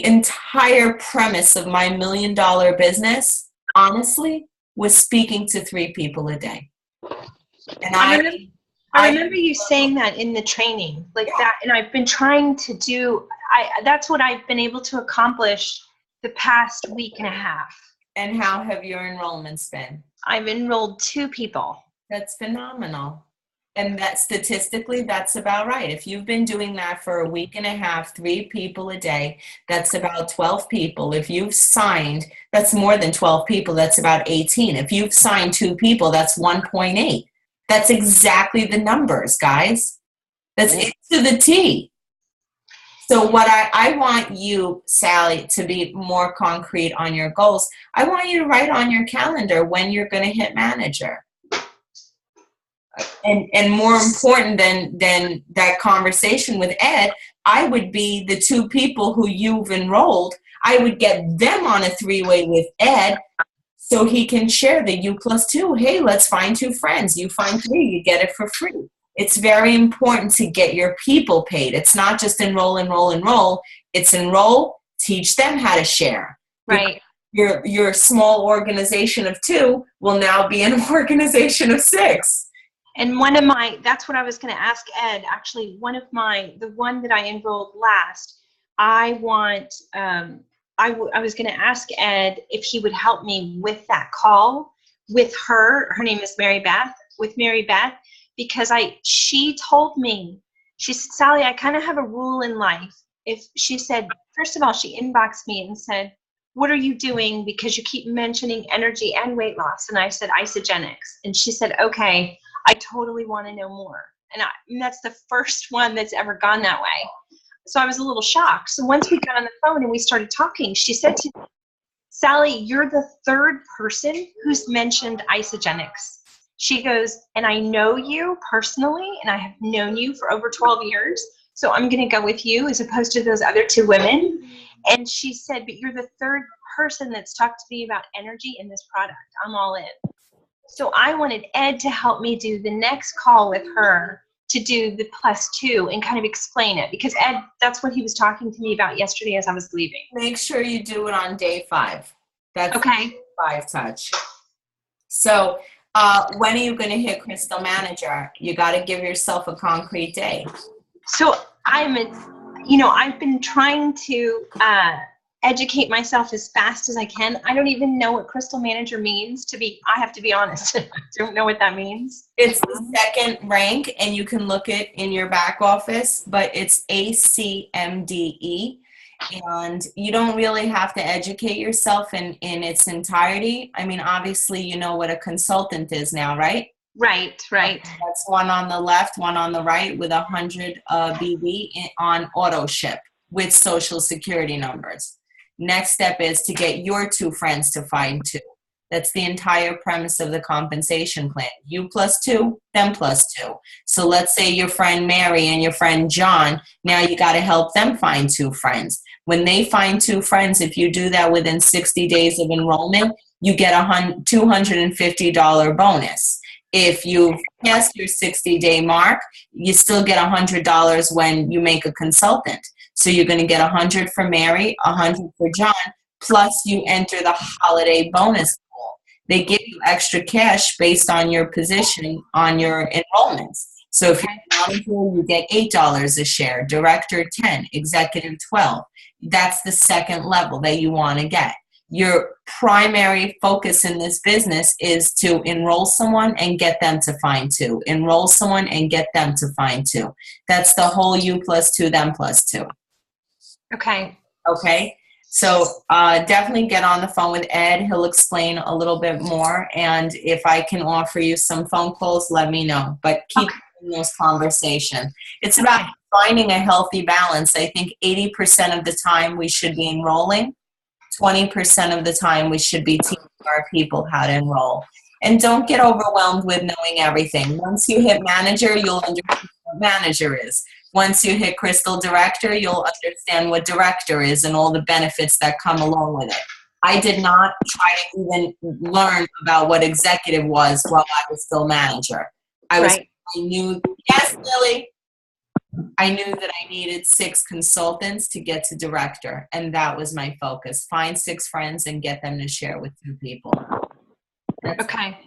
entire premise of my $1 million business, honestly, was speaking to 3 people a day. And I remember you saying that in the training, like that, and I've been trying to do, that's what I've been able to accomplish the past week and a half. And how have your enrollments been? I've enrolled 2 people. That's phenomenal. And that statistically, that's about right. If you've been doing that for a week and a half, 3 people a day, that's about 12 people. If you've signed, that's more than 12 people, that's about 18. If you've signed 2 people, that's 1.8. That's exactly the numbers, guys. That's it to the T. So what I want you, Sally, to be more concrete on your goals. I want you to write on your calendar when you're going to hit manager. And more important than that conversation with Ed, I would be the 2 people who you've enrolled. I would get them on a 3-way with Ed so he can share the U+2. Hey, let's find 2 friends. You find 3, you get it for free. It's very important to get your people paid. It's not just enroll. It's enroll, teach them how to share. Right. Your small organization of 2 will now be an organization of 6. And that's what I was going to ask Ed. Actually, the one that I enrolled last, I was going to ask Ed if he would help me with that call with her. Her name is Mary Beth, because she told me, she said, Sally, I kind of have a rule in life. She said, first of all, she inboxed me and said, what are you doing? Because you keep mentioning energy and weight loss. And I said, Isogenics. And she said, okay, I totally want to know more. And that's the first one that's ever gone that way. So I was a little shocked. So once we got on the phone and we started talking, she said to me, Sally, you're the 3rd person who's mentioned Isogenics. She goes, and I know you personally, and I have known you for over 12 years, so I'm going to go with you as opposed to those other 2 women. And she said, but you're the 3rd person that's talked to me about energy in this product. I'm all in. So I wanted Ed to help me do the next call with her to do the +2 and kind of explain it, because Ed, that's what he was talking to me about yesterday as I was leaving. Make sure you do it on day 5. That's okay. 5 touch. So when are you going to hit Crystal Manager? You got to give yourself a concrete day. So I've been trying to educate myself as fast as I can. I don't even know what Crystal Manager means, I have to be honest. I don't know what that means. It's the 2nd rank, and you can look it in your back office, but it's ACMDE. And you don't really have to educate yourself in its entirety. I mean, obviously, you know what a consultant is now, right? Right. That's one on the left, one on the right with 100 BB on auto ship with social security numbers. Next step is to get your 2 friends to find 2. That's the entire premise of the compensation plan. You +2, them +2. So let's say your friend Mary and your friend John, now you got to help them find 2 friends. When they find 2 friends, if you do that within 60 days of enrollment, you get a $250 bonus. If you pass your 60-day mark, you still get $100 when you make a consultant. So you're going to get $100 for Mary, $100 for John, plus you enter the holiday bonus pool. They give you extra cash based on your position on your enrollments. So if you're a manager, you get $8 a share, director 10, executive 12. That's the second level that you want to get. Your primary focus in this business is to enroll someone and get them to find two. Enroll someone and get them to find two. That's the whole you plus two, them plus two. Okay. Okay? So definitely get on the phone with Ed. He'll explain a little bit more. And if I can offer you some phone calls, let me know. But keep having those conversations. It's about finding a healthy balance. I think 80% of the time we should be enrolling. 20% of the time we should be teaching our people how to enroll. And don't get overwhelmed with knowing everything. Once you hit manager, you'll understand what manager is. Once you hit Crystal Director, you'll understand what director is and all the benefits that come along with it. I did not try to even learn about what executive was while I was still manager. I knew, yes, Lily. I knew that I needed 6 consultants to get to director, and that was my focus. Find 6 friends and get them to share with 2 people. Okay.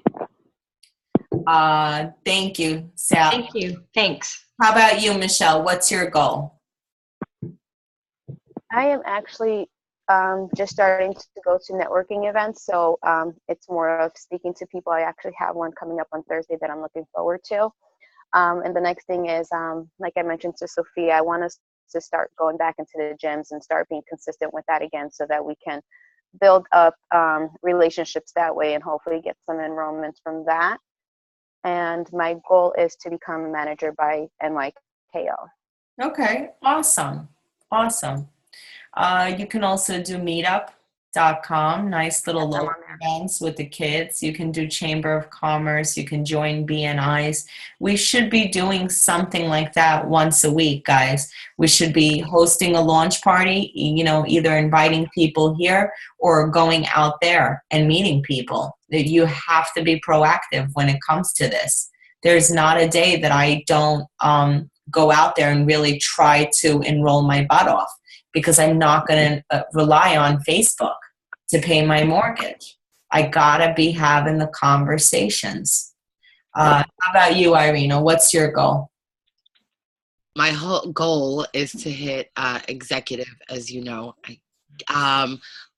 Thank you, Sal. Thank you. Thanks. How about you, Michelle? What's your goal? I am actually just starting to go to networking events, so it's more of speaking to people. I actually have one coming up on Thursday that I'm looking forward to. And the next thing is, like I mentioned to Sophia, I want us to start going back into the gyms and start being consistent with that again so that we can build up relationships that way and hopefully get some enrollments from that. And my goal is to become a manager by NYKO. Okay, awesome. Awesome. You can also do meetup.com, nice little local events with the kids. You can do Chamber of Commerce. You can join BNIs. We should be doing something like that once a week, guys. We should be hosting a launch party, you know, either inviting people here or going out there and meeting people. You have to be proactive when it comes to this. There's not a day that I don't go out there and really try to enroll my butt off, because I'm not going to rely on Facebook to pay my mortgage. I gotta be having the conversations. How about you, Irina? What's your goal? My whole goal is to hit executive, as you know.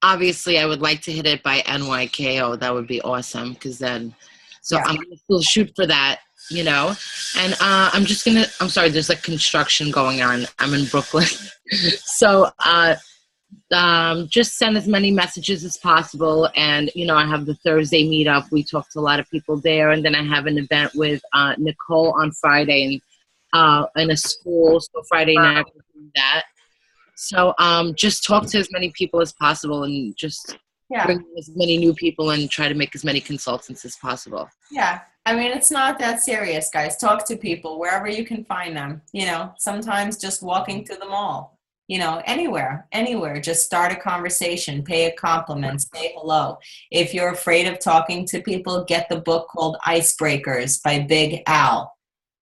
Obviously, I would like to hit it by NYKO. That would be awesome, because then, I'm going to still shoot for that, you know. And I'm sorry, there's like construction going on. I'm in Brooklyn. So just send as many messages as possible. And, you know, I have the Thursday meetup. We talk to a lot of people there. And then I have an event with Nicole on Friday in a school. So Friday night, we'll do that. So just talk to as many people as possible and just bring as many new people and try to make as many consultants as possible. Yeah. I mean, it's not that serious, guys. Talk to people wherever you can find them. You know, sometimes just walking through the mall, you know, anywhere, just start a conversation, pay a compliment, say hello. If you're afraid of talking to people, get the book called Icebreakers by Big Al.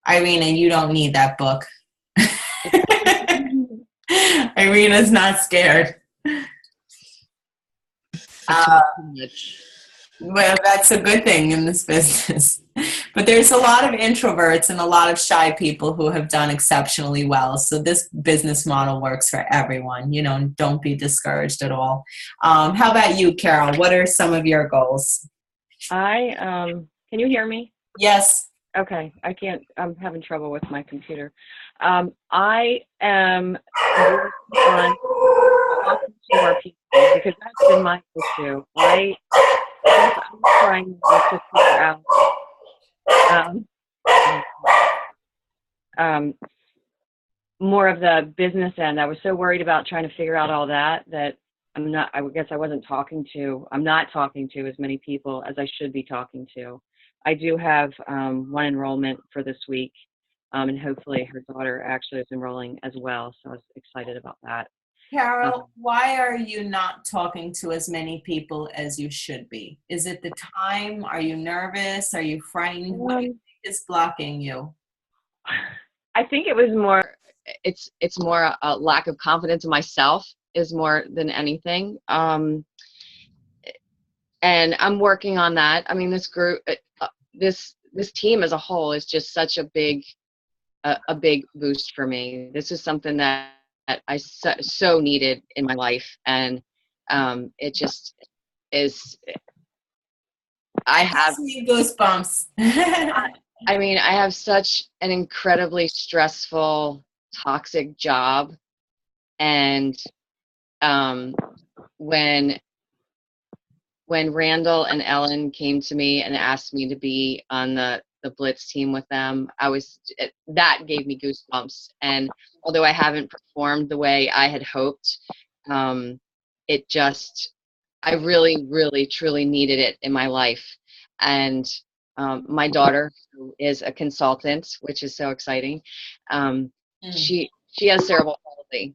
Irina, you don't need that book. Irina's not scared. Well, that's a good thing in this business. But there's a lot of introverts and a lot of shy people who have done exceptionally well. So this business model works for everyone. You know, don't be discouraged at all. How about you, Carol? What are some of your goals? Can you hear me? Yes. Okay, I'm having trouble with my computer. I am working on talking to more people because that's been my issue. I'm trying to figure out more of the business end. I was so worried about trying to figure out all that I'm not talking to as many people as I should be talking to. I do have one enrollment for this week, and hopefully her daughter actually is enrolling as well, so I was excited about that. Carol, why are you not talking to as many people as you should be? Is it the time? Are you nervous? Are you frightened? What is blocking you? I think it was more, it's more a lack of confidence in myself is more than anything. And I'm working on that. I mean, this group, this team as a whole is just such a big a big boost for me. This is something that I so needed in my life, and it just is. I have goosebumps. I mean, I have such an incredibly stressful, toxic job, and when Randall and Ellen came to me and asked me to be on the Blitz team with them, that gave me goosebumps. And although I haven't performed the way I had hoped, it just, I really, really, truly needed it in my life. And my daughter, who is a consultant, which is so exciting, she has cerebral palsy.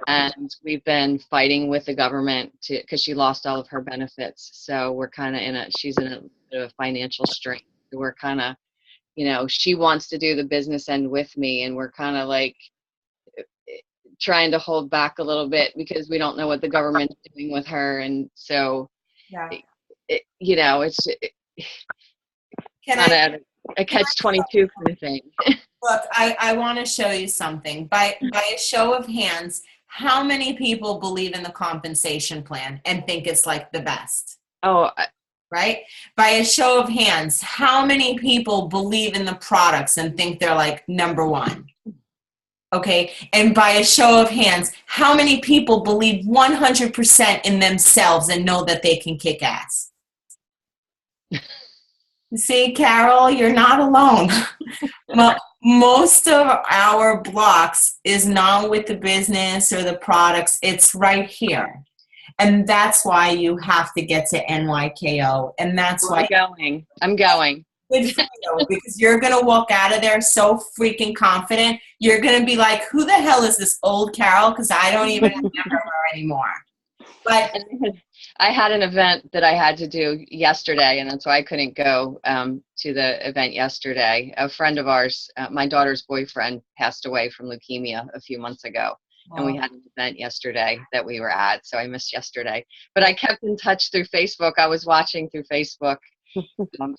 And we've been fighting with the government because she lost all of her benefits. So we're kind of she's in a bit of financial strain. We're kind of, she wants to do the business end with me, and we're kind of like trying to hold back a little bit because we don't know what the government's doing with her. And so, it's kind of a catch-22 kind of thing. Look, I want to show you something. By a show of hands, how many people believe in the compensation plan and think it's like the best? Right? By a show of hands, how many people believe in the products and think they're like number one? Okay. And by a show of hands, how many people believe 100% in themselves and know that they can kick ass? See, Carol, you're not alone. Most of our blocks is not with the business or the products. It's right here. And that's why you have to get to NYKO. And that's why I'm going. Good for you, because you're going to walk out of there so freaking confident. You're going to be like, who the hell is this old Carol? Because I don't even remember her anymore. But I had an event that I had to do yesterday, and that's why I couldn't go to the event yesterday. A friend of ours, my daughter's boyfriend, passed away from leukemia a few months ago. And we had an event yesterday that we were at, so I missed yesterday. But I kept in touch through Facebook. I was watching through Facebook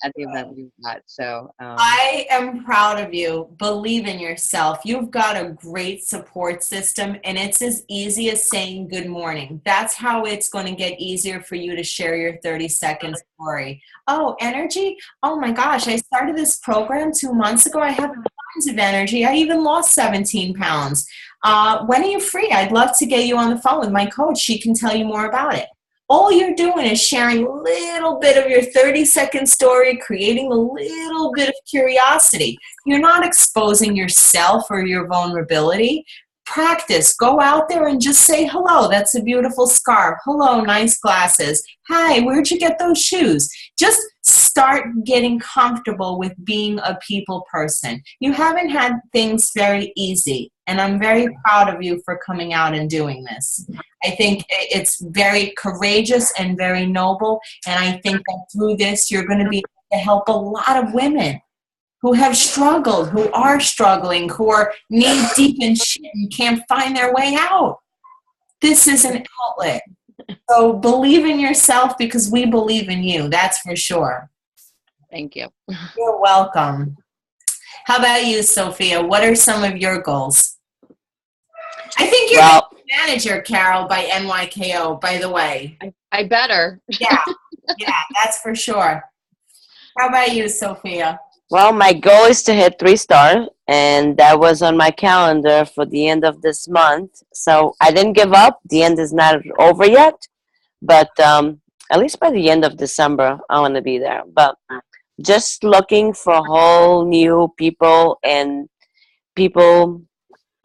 at the event we were at. So I am proud of you. Believe in yourself. You've got a great support system, and it's as easy as saying good morning. That's how it's going to get easier for you to share your 30-second story. Oh, energy? Oh my gosh, I started this program 2 months ago. I have tons of energy. I even lost 17 pounds. When are you free? I'd love to get you on the phone with my coach. She can tell you more about it. All you're doing is sharing a little bit of your 30-second story, creating a little bit of curiosity. You're not exposing yourself or your vulnerability. Practice. Go out there and just say, hello, that's a beautiful scarf. Hello, nice glasses. Hi, where'd you get those shoes? Just start getting comfortable with being a people person. You haven't had things very easy, and I'm very proud of you for coming out and doing this. I think it's very courageous and very noble, and I think that through this, you're going to be able to help a lot of women who have struggled, who are struggling, who are knee deep in shit and can't find their way out. This is an outlet. So believe in yourself, because we believe in you. That's for sure. Thank you. You're welcome. How about you, Sophia? What are some of your goals? I think you're the manager, Carol, by NYKO, by the way. I better. Yeah, that's for sure. How about you, Sophia? Well, my goal is to hit 3-star, and that was on my calendar for the end of this month. So I didn't give up. The end is not over yet, but at least by the end of December, I want to be there. But just looking for whole new people and people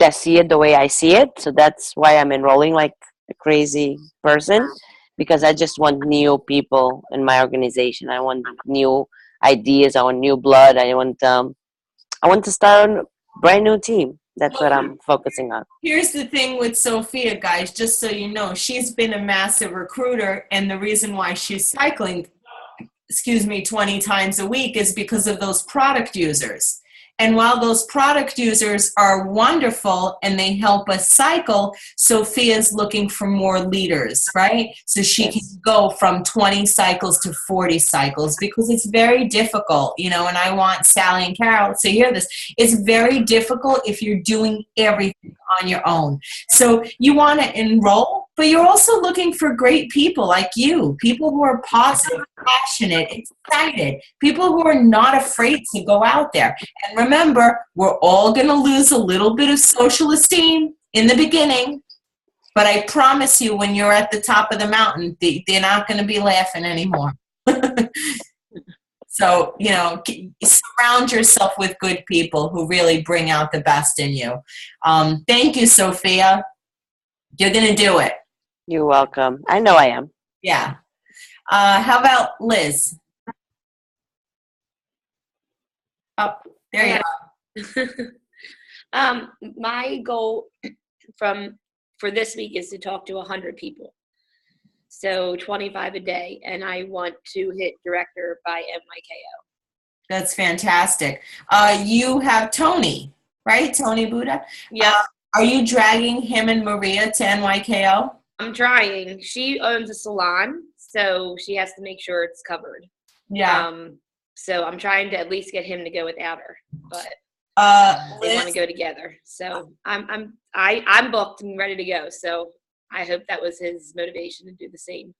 that see it the way I see it. So that's why I'm enrolling like a crazy person, because I just want new people in my organization. I want new ideas. I want new blood. I want to start a brand new team. That's what I'm focusing on. Here's the thing with Sophia, guys, just so you know, she's been a massive recruiter, and the reason why she's cycling 20 times a week is because of those product users. And while those product users are wonderful and they help us cycle, Sophia's looking for more leaders, right? So she can go from 20 cycles to 40 cycles, because it's very difficult, and I want Sally and Carol to hear this. It's very difficult if you're doing everything on your own. So you want to enroll, but you're also looking for great people like you, people who are positive, passionate, excited, people who are not afraid to go out there. And remember, we're all going to lose a little bit of social esteem in the beginning, but I promise you, when you're at the top of the mountain, they're not going to be laughing anymore. So, surround yourself with good people who really bring out the best in you. Thank you, Sophia. You're going to do it. You're welcome. I know I am. Yeah. How about Liz? Oh, there you are. My goal for this week is to talk to 100 people. So 25 a day, and I want to hit director by NYKO. That's fantastic. You have Tony, right? Tony Buddha? Yeah. Are you dragging him and Maria to NYKO? I'm trying. She owns a salon, so she has to make sure it's covered. Yeah. So I'm trying to at least get him to go without her, but they want to go together. So I'm booked and ready to go. So I hope that was his motivation to do the same.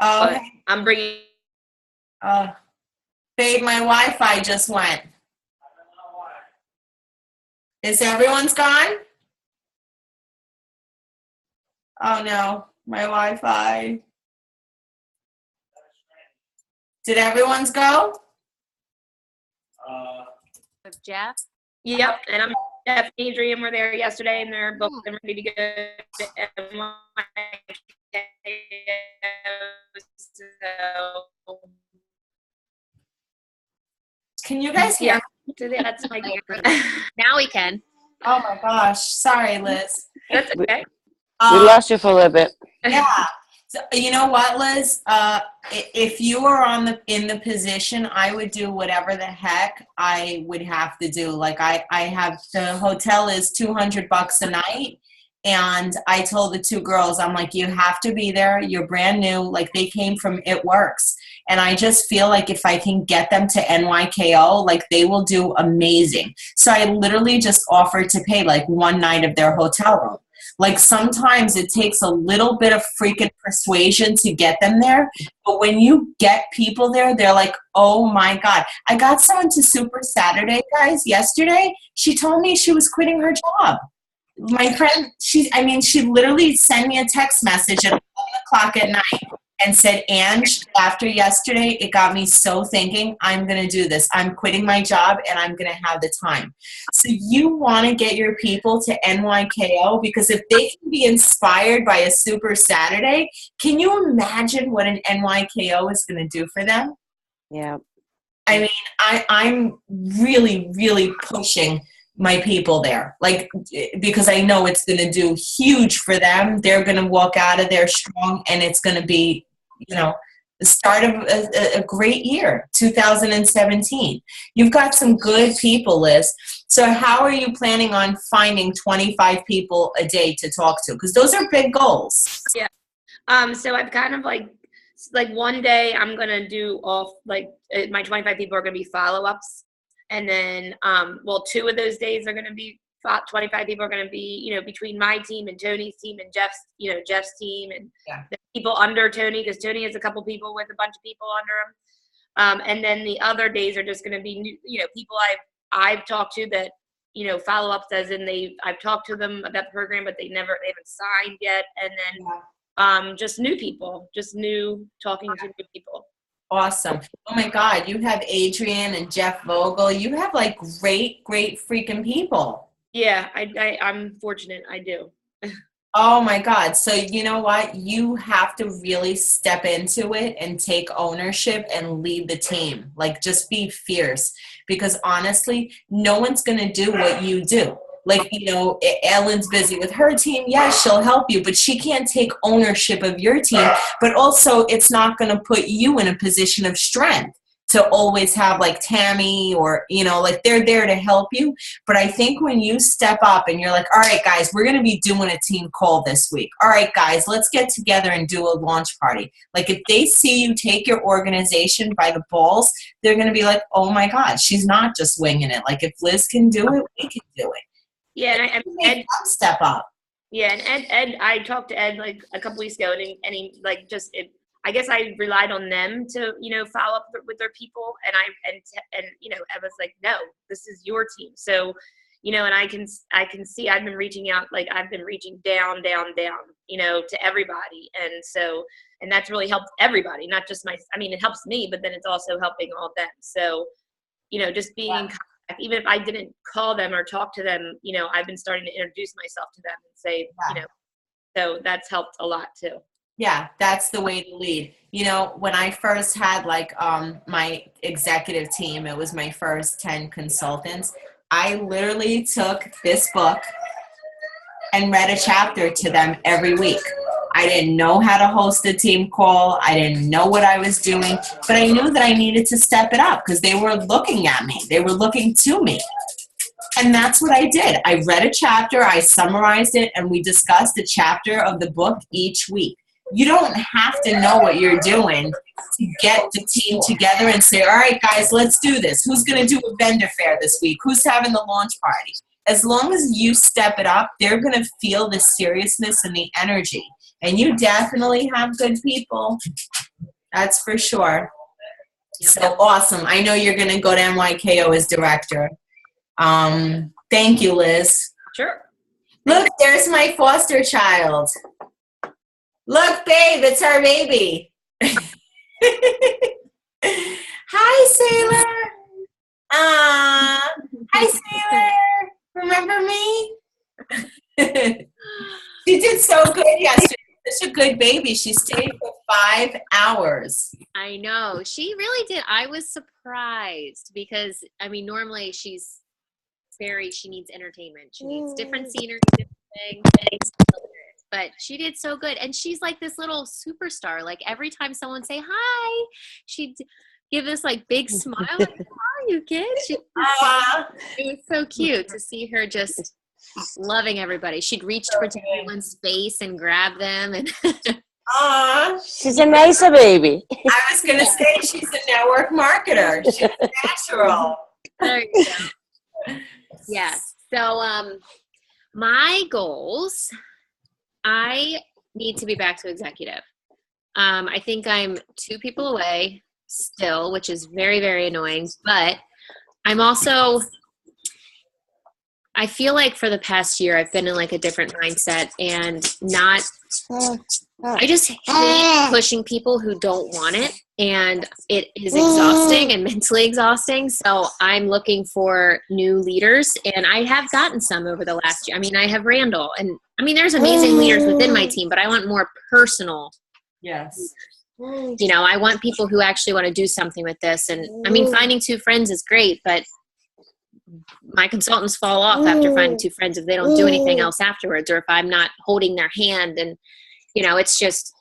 Oh, but I'm bringing. Babe, my Wi-Fi just went. Is everyone's gone? Oh no, my Wi-Fi. Did everyone's go? With Jeff? Yep, and Jeff and Adrian were there yesterday, and they're booked and ready to go to NYKO. So Can you guys hear? So that's my now we can. Oh my gosh, sorry, Liz. That's okay. We lost you for a little bit. Yeah. So, you know what, Liz? If you were in the position, I would do whatever the heck I would have to do. Like I have, the hotel is $200 a night. And I told the two girls, I'm like, you have to be there. You're brand new. Like, they came from It Works. And I just feel like if I can get them to NYKO, like, they will do amazing. So I literally just offered to pay like one night of their hotel room. Like, sometimes it takes a little bit of freaking persuasion to get them there. But when you get people there, they're like, oh my God. I got someone to Super Saturday, guys, yesterday. She told me she was quitting her job. My friend, she literally sent me a text message at 11 o'clock at night and said, Ange, after yesterday, it got me so thinking, I'm going to do this. I'm quitting my job and I'm going to have the time. So you want to get your people to NYKO, because if they can be inspired by a Super Saturday, can you imagine what an NYKO is going to do for them? Yeah. I mean, I'm really, really pushing my people there, like, because I know it's going to do huge for them. They're going to walk out of there strong, and it's going to be, the start of a great year, 2017. You've got some good people, Liz. So how are you planning on finding 25 people a day to talk to? Because those are big goals. Yeah. So I've kind of like one day I'm going to do my 25 people are going to be follow-ups. And then, 2 of those days are going to be 25 people are going to be, between my team and Tony's team and Jeff's team and the people under Tony, because Tony has a couple people with a bunch of people under him. And then the other days are just going to be new, people I've talked to that, follow-ups as in I've talked to them about the program, but they haven't signed yet. And then just new people, talking to new people. Awesome. Oh my God, you have Adrian and Jeff Vogel. You have like great freaking people. Yeah, I'm fortunate. I do. Oh my God. So you know what? You have to really step into it and take ownership and lead the team. Like, just be fierce, because honestly, no one's going to do what you do. Like, Ellen's busy with her team. Yes, she'll help you, but she can't take ownership of your team. But also, it's not going to put you in a position of strength to always have like Tammy or, like they're there to help you. But I think when you step up and you're like, all right, guys, we're going to be doing a team call this week. All right, guys, let's get together and do a launch party. Like if they see you take your organization by the balls, they're going to be like, oh my God, she's not just winging it. Like if Liz can do it, we can do it. Yeah, and Ed, step up. Yeah, and Ed, I talked to Ed like a couple weeks ago, and he like I guess I relied on them to follow up with their people, and I was like, no, this is your team. So, and I can see I've been reaching out, like I've been reaching down, to everybody, and that's really helped everybody, not just it helps me, but then it's also helping all of them. So, just being in contact, even if I didn't call them or talk to them, I've been starting to introduce myself to them and say, so that's helped a lot too. Yeah, that's the way to lead. When I first had my executive team, it was my first 10 consultants. I literally took this book and read a chapter to them every week. I didn't know how to host a team call. I didn't know what I was doing, but I knew that I needed to step it up because they were looking at me. They were looking to me. And that's what I did. I read a chapter, I summarized it, and we discussed a chapter of the book each week. You don't have to know what you're doing to get the team together and say, all right, guys, let's do this. Who's going to do a vendor fair this week? Who's having the launch party? As long as you step it up, they're going to feel the seriousness and the energy. And you definitely have good people. That's for sure. So awesome. I know you're going to go to NYKO as director. Thank you, Liz. Sure. Look, there's my foster child. Look, babe, it's our baby. Hi, Sailor. Hi, Sailor. Remember me? She did so good yesterday. Such a good baby. She stayed for 5 hours. I know. She really did. I was surprised because, normally she needs entertainment. She needs different scenery, different things. But she did so good. And she's like this little superstar. Like every time someone say hi, she'd give this like big smile. Like, how are you, kid? It was so cute to see her just loving everybody. She'd reach towards everyone's face and grab them. And she's a nice baby. I was going to say she's a network marketer. She's natural. There you go. Yeah. So my goals, I need to be back to executive. I think I'm 2 people away still, which is very, very annoying. But I'm also, I feel like for the past year, I've been in like a different mindset and I just hate pushing people who don't want it. And it is exhausting and mentally exhausting. So I'm looking for new leaders, and I have gotten some over the last year. I have Randall, and there's amazing leaders within my team, but I want more personal. Yes. I want people who actually want to do something with this. And finding 2 friends is great, but my consultants fall off after finding 2 friends if they don't do anything else afterwards, or if I'm not holding their hand, and it's just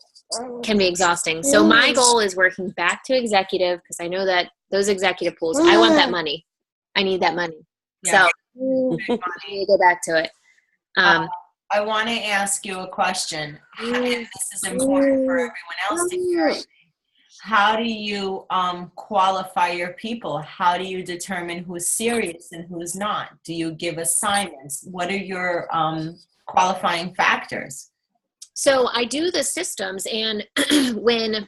can be exhausting. So my goal is working back to executive, because I know that those executive pools, I want that money. I need that money. Yeah. So I need to go back to it. I want to ask you a question, and this is important for everyone else to hear. How do you qualify your people? How do you determine who's serious and who's not? Do you give assignments? What are your qualifying factors? So I do the systems, and when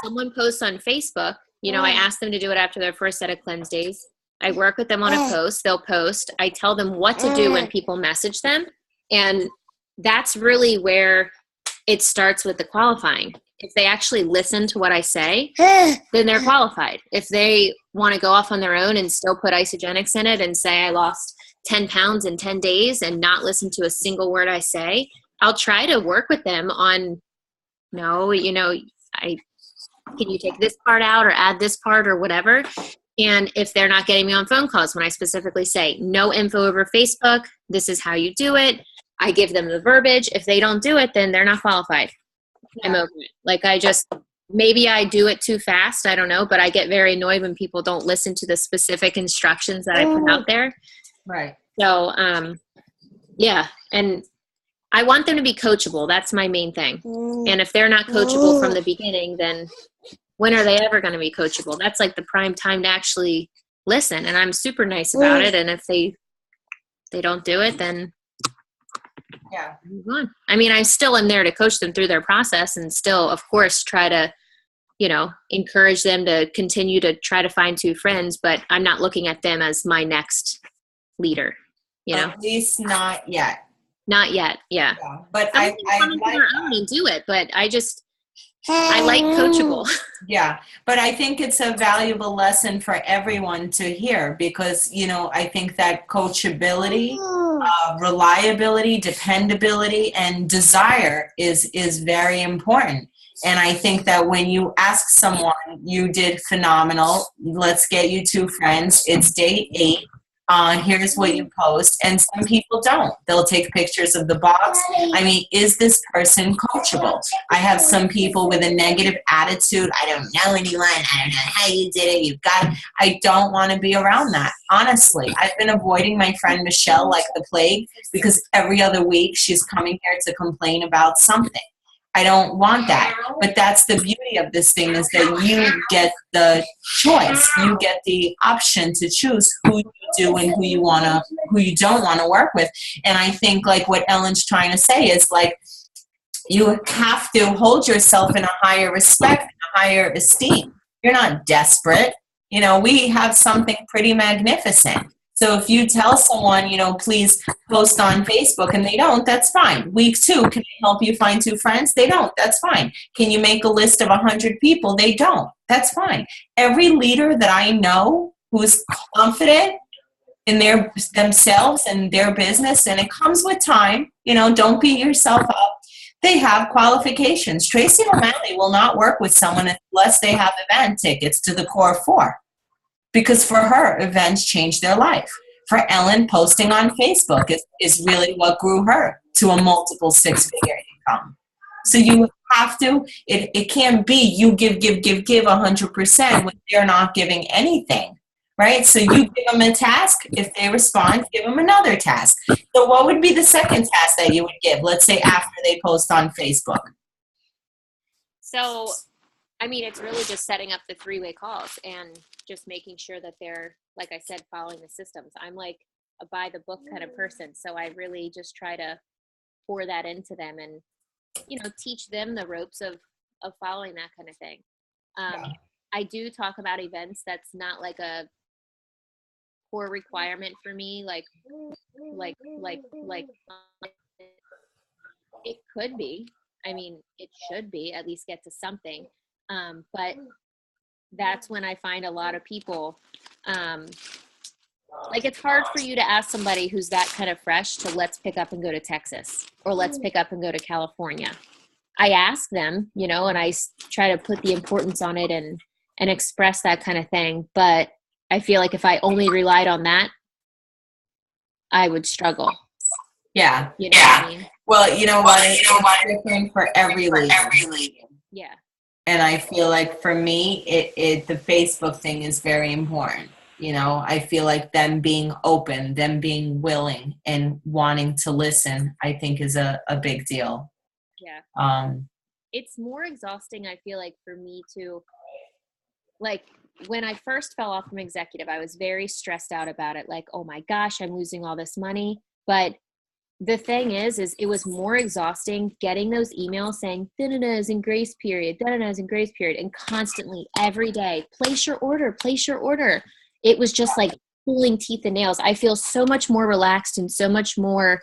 someone posts on Facebook, I ask them to do it after their first set of cleanse days. I work with them on a post. They'll post. I tell them what to do when people message them. And that's really where it starts with the qualifying. If they actually listen to what I say, then they're qualified. If they want to go off on their own and still put Isagenix in it and say I lost 10 pounds in 10 days and not listen to a single word I say, I'll try to work with them on, can you take this part out or add this part or whatever? And if they're not getting me on phone calls, when I specifically say no info over Facebook, this is how you do it, I give them the verbiage. If they don't do it, then they're not qualified. I'm over it. Like maybe I do it too fast. I don't know, but I get very annoyed when people don't listen to the specific instructions that I put out there. Right. So, yeah. And I want them to be coachable. That's my main thing. And if they're not coachable from the beginning, then when are they ever going to be coachable? That's like the prime time to actually listen. And I'm super nice about it. And if they don't do it, then Yeah. move on. I mean, I still am there to coach them through their process and still, of course, try to, encourage them to continue to try to find two friends, but I'm not looking at them as my next leader, At least not yet. Not yet. Yeah. Yeah. But I I come into like their that. own and do it, but I like coachable. Yeah, but I think it's a valuable lesson for everyone to hear because, I think that coachability, reliability, dependability, and desire is very important. And I think that when you ask someone, you did phenomenal, let's get you two friends, it's day 8. Here's what you post. And some people don't. They'll take pictures of the box. I mean, is this person coachable? I have some people with a negative attitude. I don't know anyone. I don't know how you did it. You've got it. I don't want to be around that. Honestly, I've been avoiding my friend Michelle like the plague because every other week she's coming here to complain about something. I don't want that. But that's the beauty of this thing is that you get the choice. You get the option to choose who you do and who you don't want to work with. And I think like what Ellen's trying to say is like you have to hold yourself in a higher respect, a higher esteem. You're not desperate. We have something pretty magnificent. So if you tell someone, please post on Facebook and they don't, that's fine. Week 2, can I help you find 2 friends? They don't, that's fine. Can you make a list of 100 people? They don't, that's fine. Every leader that I know who's confident in themselves and their business, and it comes with time, don't beat yourself up. They have qualifications. Tracy O'Malley will not work with someone unless they have event tickets to the Core 4. Because for her, events changed their life. For Ellen, posting on Facebook is really what grew her to a multiple 6-figure income. So you have to, it can't be you give 100% when they're not giving anything, right? So you give them a task. If they respond, give them another task. So what would be the second task that you would give, let's say after they post on Facebook? So, I mean, it's really just setting up the 3-way calls and just making sure that they're, like I said, following the systems. I'm like a by the book kind of person. So I really just try to pour that into them and, teach them the ropes of following that kind of thing. I do talk about events. That's not like a core requirement for me. Like it could be. I mean, it should be at least get to something. But that's when I find a lot of people, like it's hard for you to ask somebody who's that kind of fresh to let's pick up and go to Texas or let's pick up and go to California. I ask them, and I try to put the importance on it and express that kind of thing. But I feel like if I only relied on that, I would struggle. Yeah. You know what I mean? Well, you know what? It's different for every leader. Yeah. And I feel like for me, the Facebook thing is very important. I feel like them being open, them being willing and wanting to listen, I think is a big deal. Yeah. It's more exhausting, I feel like, for me to, like, when I first fell off from executive, I was very stressed out about it. Like, oh my gosh, I'm losing all this money. But the thing is it was more exhausting getting those emails saying, da-da-da is in grace period, da-da-da is in grace period, and constantly every day, place your order. It was just like pulling teeth and nails. I feel so much more relaxed and so much more,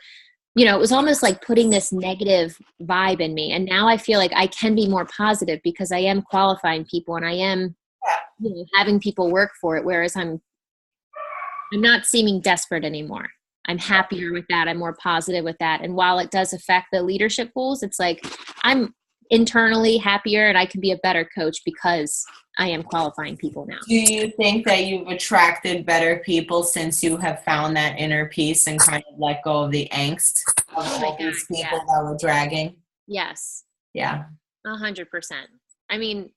it was almost like putting this negative vibe in me. And now I feel like I can be more positive because I am qualifying people and I am, having people work for it. Whereas I'm not seeming desperate anymore. I'm happier with that. I'm more positive with that. And while it does affect the leadership goals, it's like I'm internally happier and I can be a better coach because I am qualifying people now. Do you think that you've attracted better people since you have found that inner peace and kind of let go of the angst of all these people that were dragging? Yes. Yeah. 100%. I mean,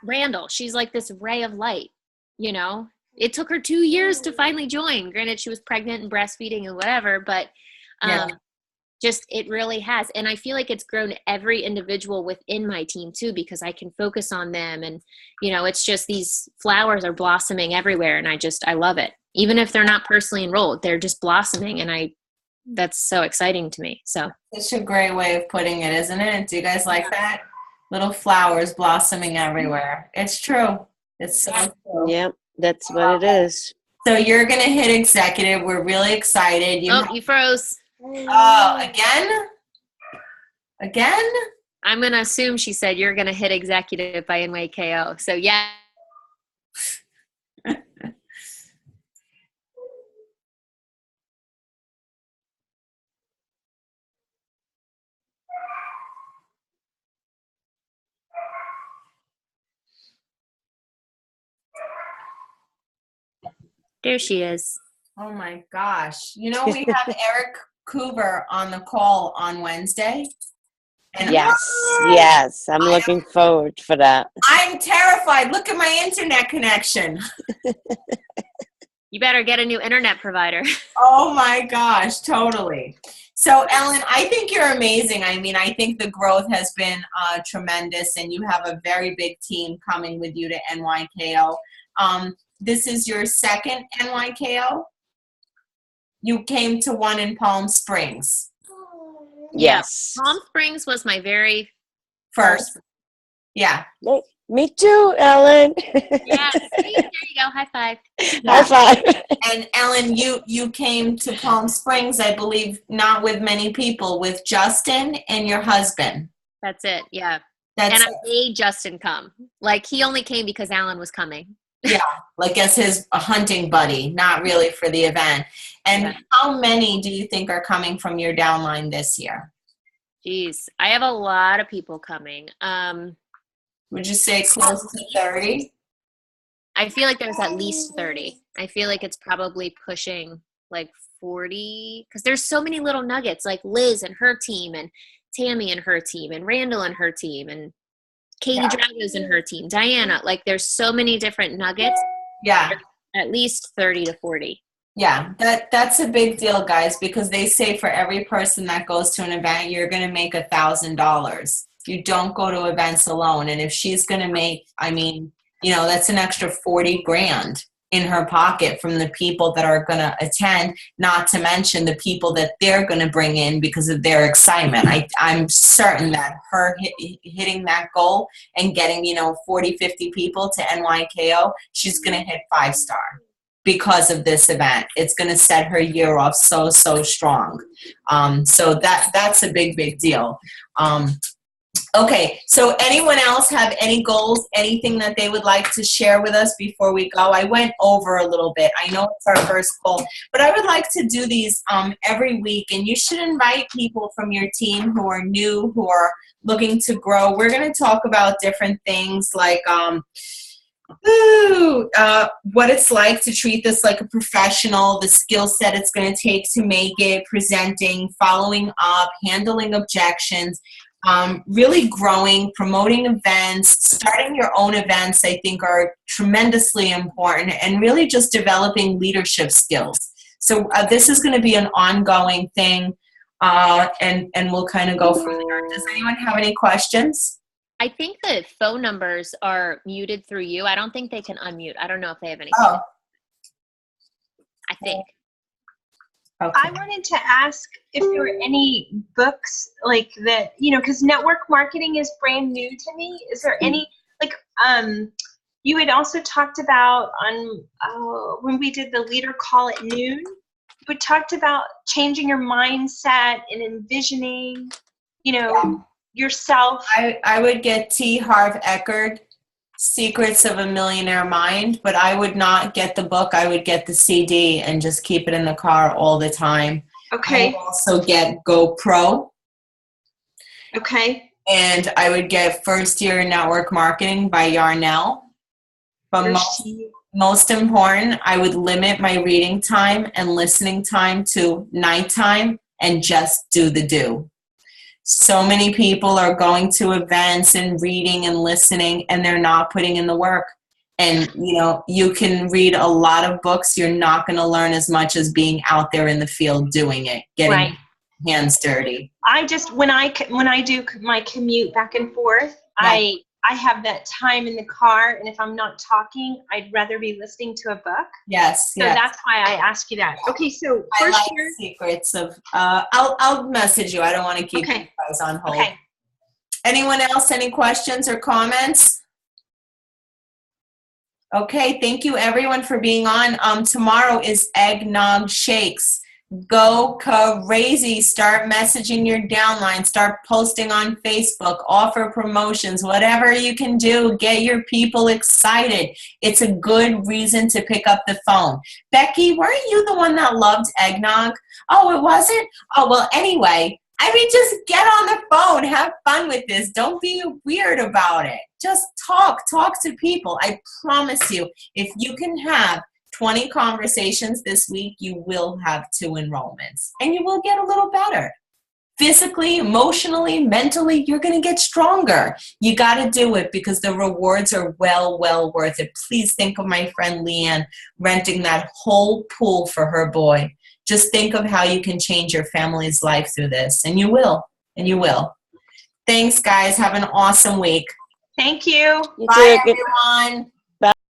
Randall, she's like this ray of light, you know? It took her 2 years to finally join. Granted, she was pregnant and breastfeeding and whatever, but just it really has. And I feel like it's grown every individual within my team too, because I can focus on them. And, you know, it's just these flowers are blossoming everywhere. And I love it. Even if they're not personally enrolled, they're just blossoming. And that's so exciting to me. So Such a great way of putting it, isn't it? Do you guys like that? Little flowers blossoming everywhere. It's true. It's so true. Yep, that's what it is. So you're going to hit executive. We're really excited. you froze. Oh, again? Again? I'm going to assume she said you're going to hit executive by NYKO. So yeah. There she is. Oh my gosh. You know, we have Eric Coover on the call on Wednesday. And Yes. I'm looking forward for that. I'm terrified. Look at my internet connection. You better get a new internet provider. Oh my gosh, totally. So Ellen, I think you're amazing. I mean, I think the growth has been tremendous, and you have a very big team coming with you to NYKO. This is your second NYKO? You came to one in Palm Springs. Yes. Yeah, Palm Springs was my very First. Yeah. Me too, Ellen. Yeah, there you go. High five. High five. And Ellen, you came to Palm Springs, I believe, not with many people, with Justin and your husband. That's it. Yeah. That's and I made Justin come. Like, he only came because Alan was coming. Yeah, like as his hunting buddy, not really for the event. And how many do you think are coming from your downline this year? Jeez, I have a lot of people coming. Would you say close to 30? I feel like there's at least 30. I feel like it's probably pushing like 40, because there's so many little nuggets, like Liz and her team, and Tammy and her team, and Randall and her team, and Katie Dragos and her team, Diana. Like, there's so many different nuggets. Yeah. At least 30 to 40. Yeah, that's a big deal, guys, because they say for every person that goes to an event, you're going to make $1,000. You don't go to events alone. And if she's going to make, I mean, you know, that's an extra 40 grand in her pocket from the people that are going to attend, not to mention the people that they're going to bring in because of their excitement. I'm certain that her hitting that goal and getting, 40, 50 people to NYKO, she's going to hit 5-star because of this event. It's going to set her year off so strong. So that's a big deal. Okay, so anyone else have any goals, anything that they would like to share with us before we go? I went over a little bit. I know it's our first call, but I would like to do these every week, and you should invite people from your team who are new, who are looking to grow. We're going to talk about different things like what it's like to treat this like a professional, the skill set it's going to take to make it, presenting, following up, handling objections. Really growing, promoting events, starting your own events, I think are tremendously important, and really just developing leadership skills. So this is going to be an ongoing thing, and we'll kind of go from there. Does anyone have any questions? I think the phone numbers are muted through you. I don't think they can unmute. I don't know if they have anything. Oh. I think. Okay. I wanted to ask if there were any books like that, because network marketing is brand new to me. Is there any, you had also talked about when we did the leader call at noon, we talked about changing your mindset and envisioning, yourself. I would get T. Harv Eckert, Secrets of a Millionaire Mind, but I would not get the book. I would get the CD and just keep it in the car all the time. Okay. I would also get GoPro. Okay. And I would get First Year Network Marketing by Yarnell. But most important, I would limit my reading time and listening time to nighttime and just do the do. So many people are going to events and reading and listening, and they're not putting in the work. And, you can read a lot of books. You're not going to learn as much as being out there in the field doing it, getting hands dirty. I just, when I do my commute back and forth, I have that time in the car, and if I'm not talking, I'd rather be listening to a book. Yes. So that's why I ask you that. Okay, so I first like year. secrets of, I'll message you. I don't want to keep you guys on hold. Okay. Anyone else, any questions or comments? Okay, thank you everyone for being on. Tomorrow is Eggnog Shakes. Go crazy. Start messaging your downline. Start posting on Facebook. Offer promotions. Whatever you can do. Get your people excited. It's a good reason to pick up the phone. Becky, weren't you the one that loved eggnog? Oh, it wasn't? Oh, well, anyway. Just get on the phone. Have fun with this. Don't be weird about it. Just talk to people. I promise you, if you can have 20 conversations this week, you will have 2 enrollments, and you will get a little better. Physically, emotionally, mentally, you're going to get stronger. You got to do it because the rewards are well worth it. Please think of my friend Leanne renting that whole pool for her boy. Just think of how you can change your family's life through this, and you will. Thanks, guys. Have an awesome week. Thank you. Bye, everyone.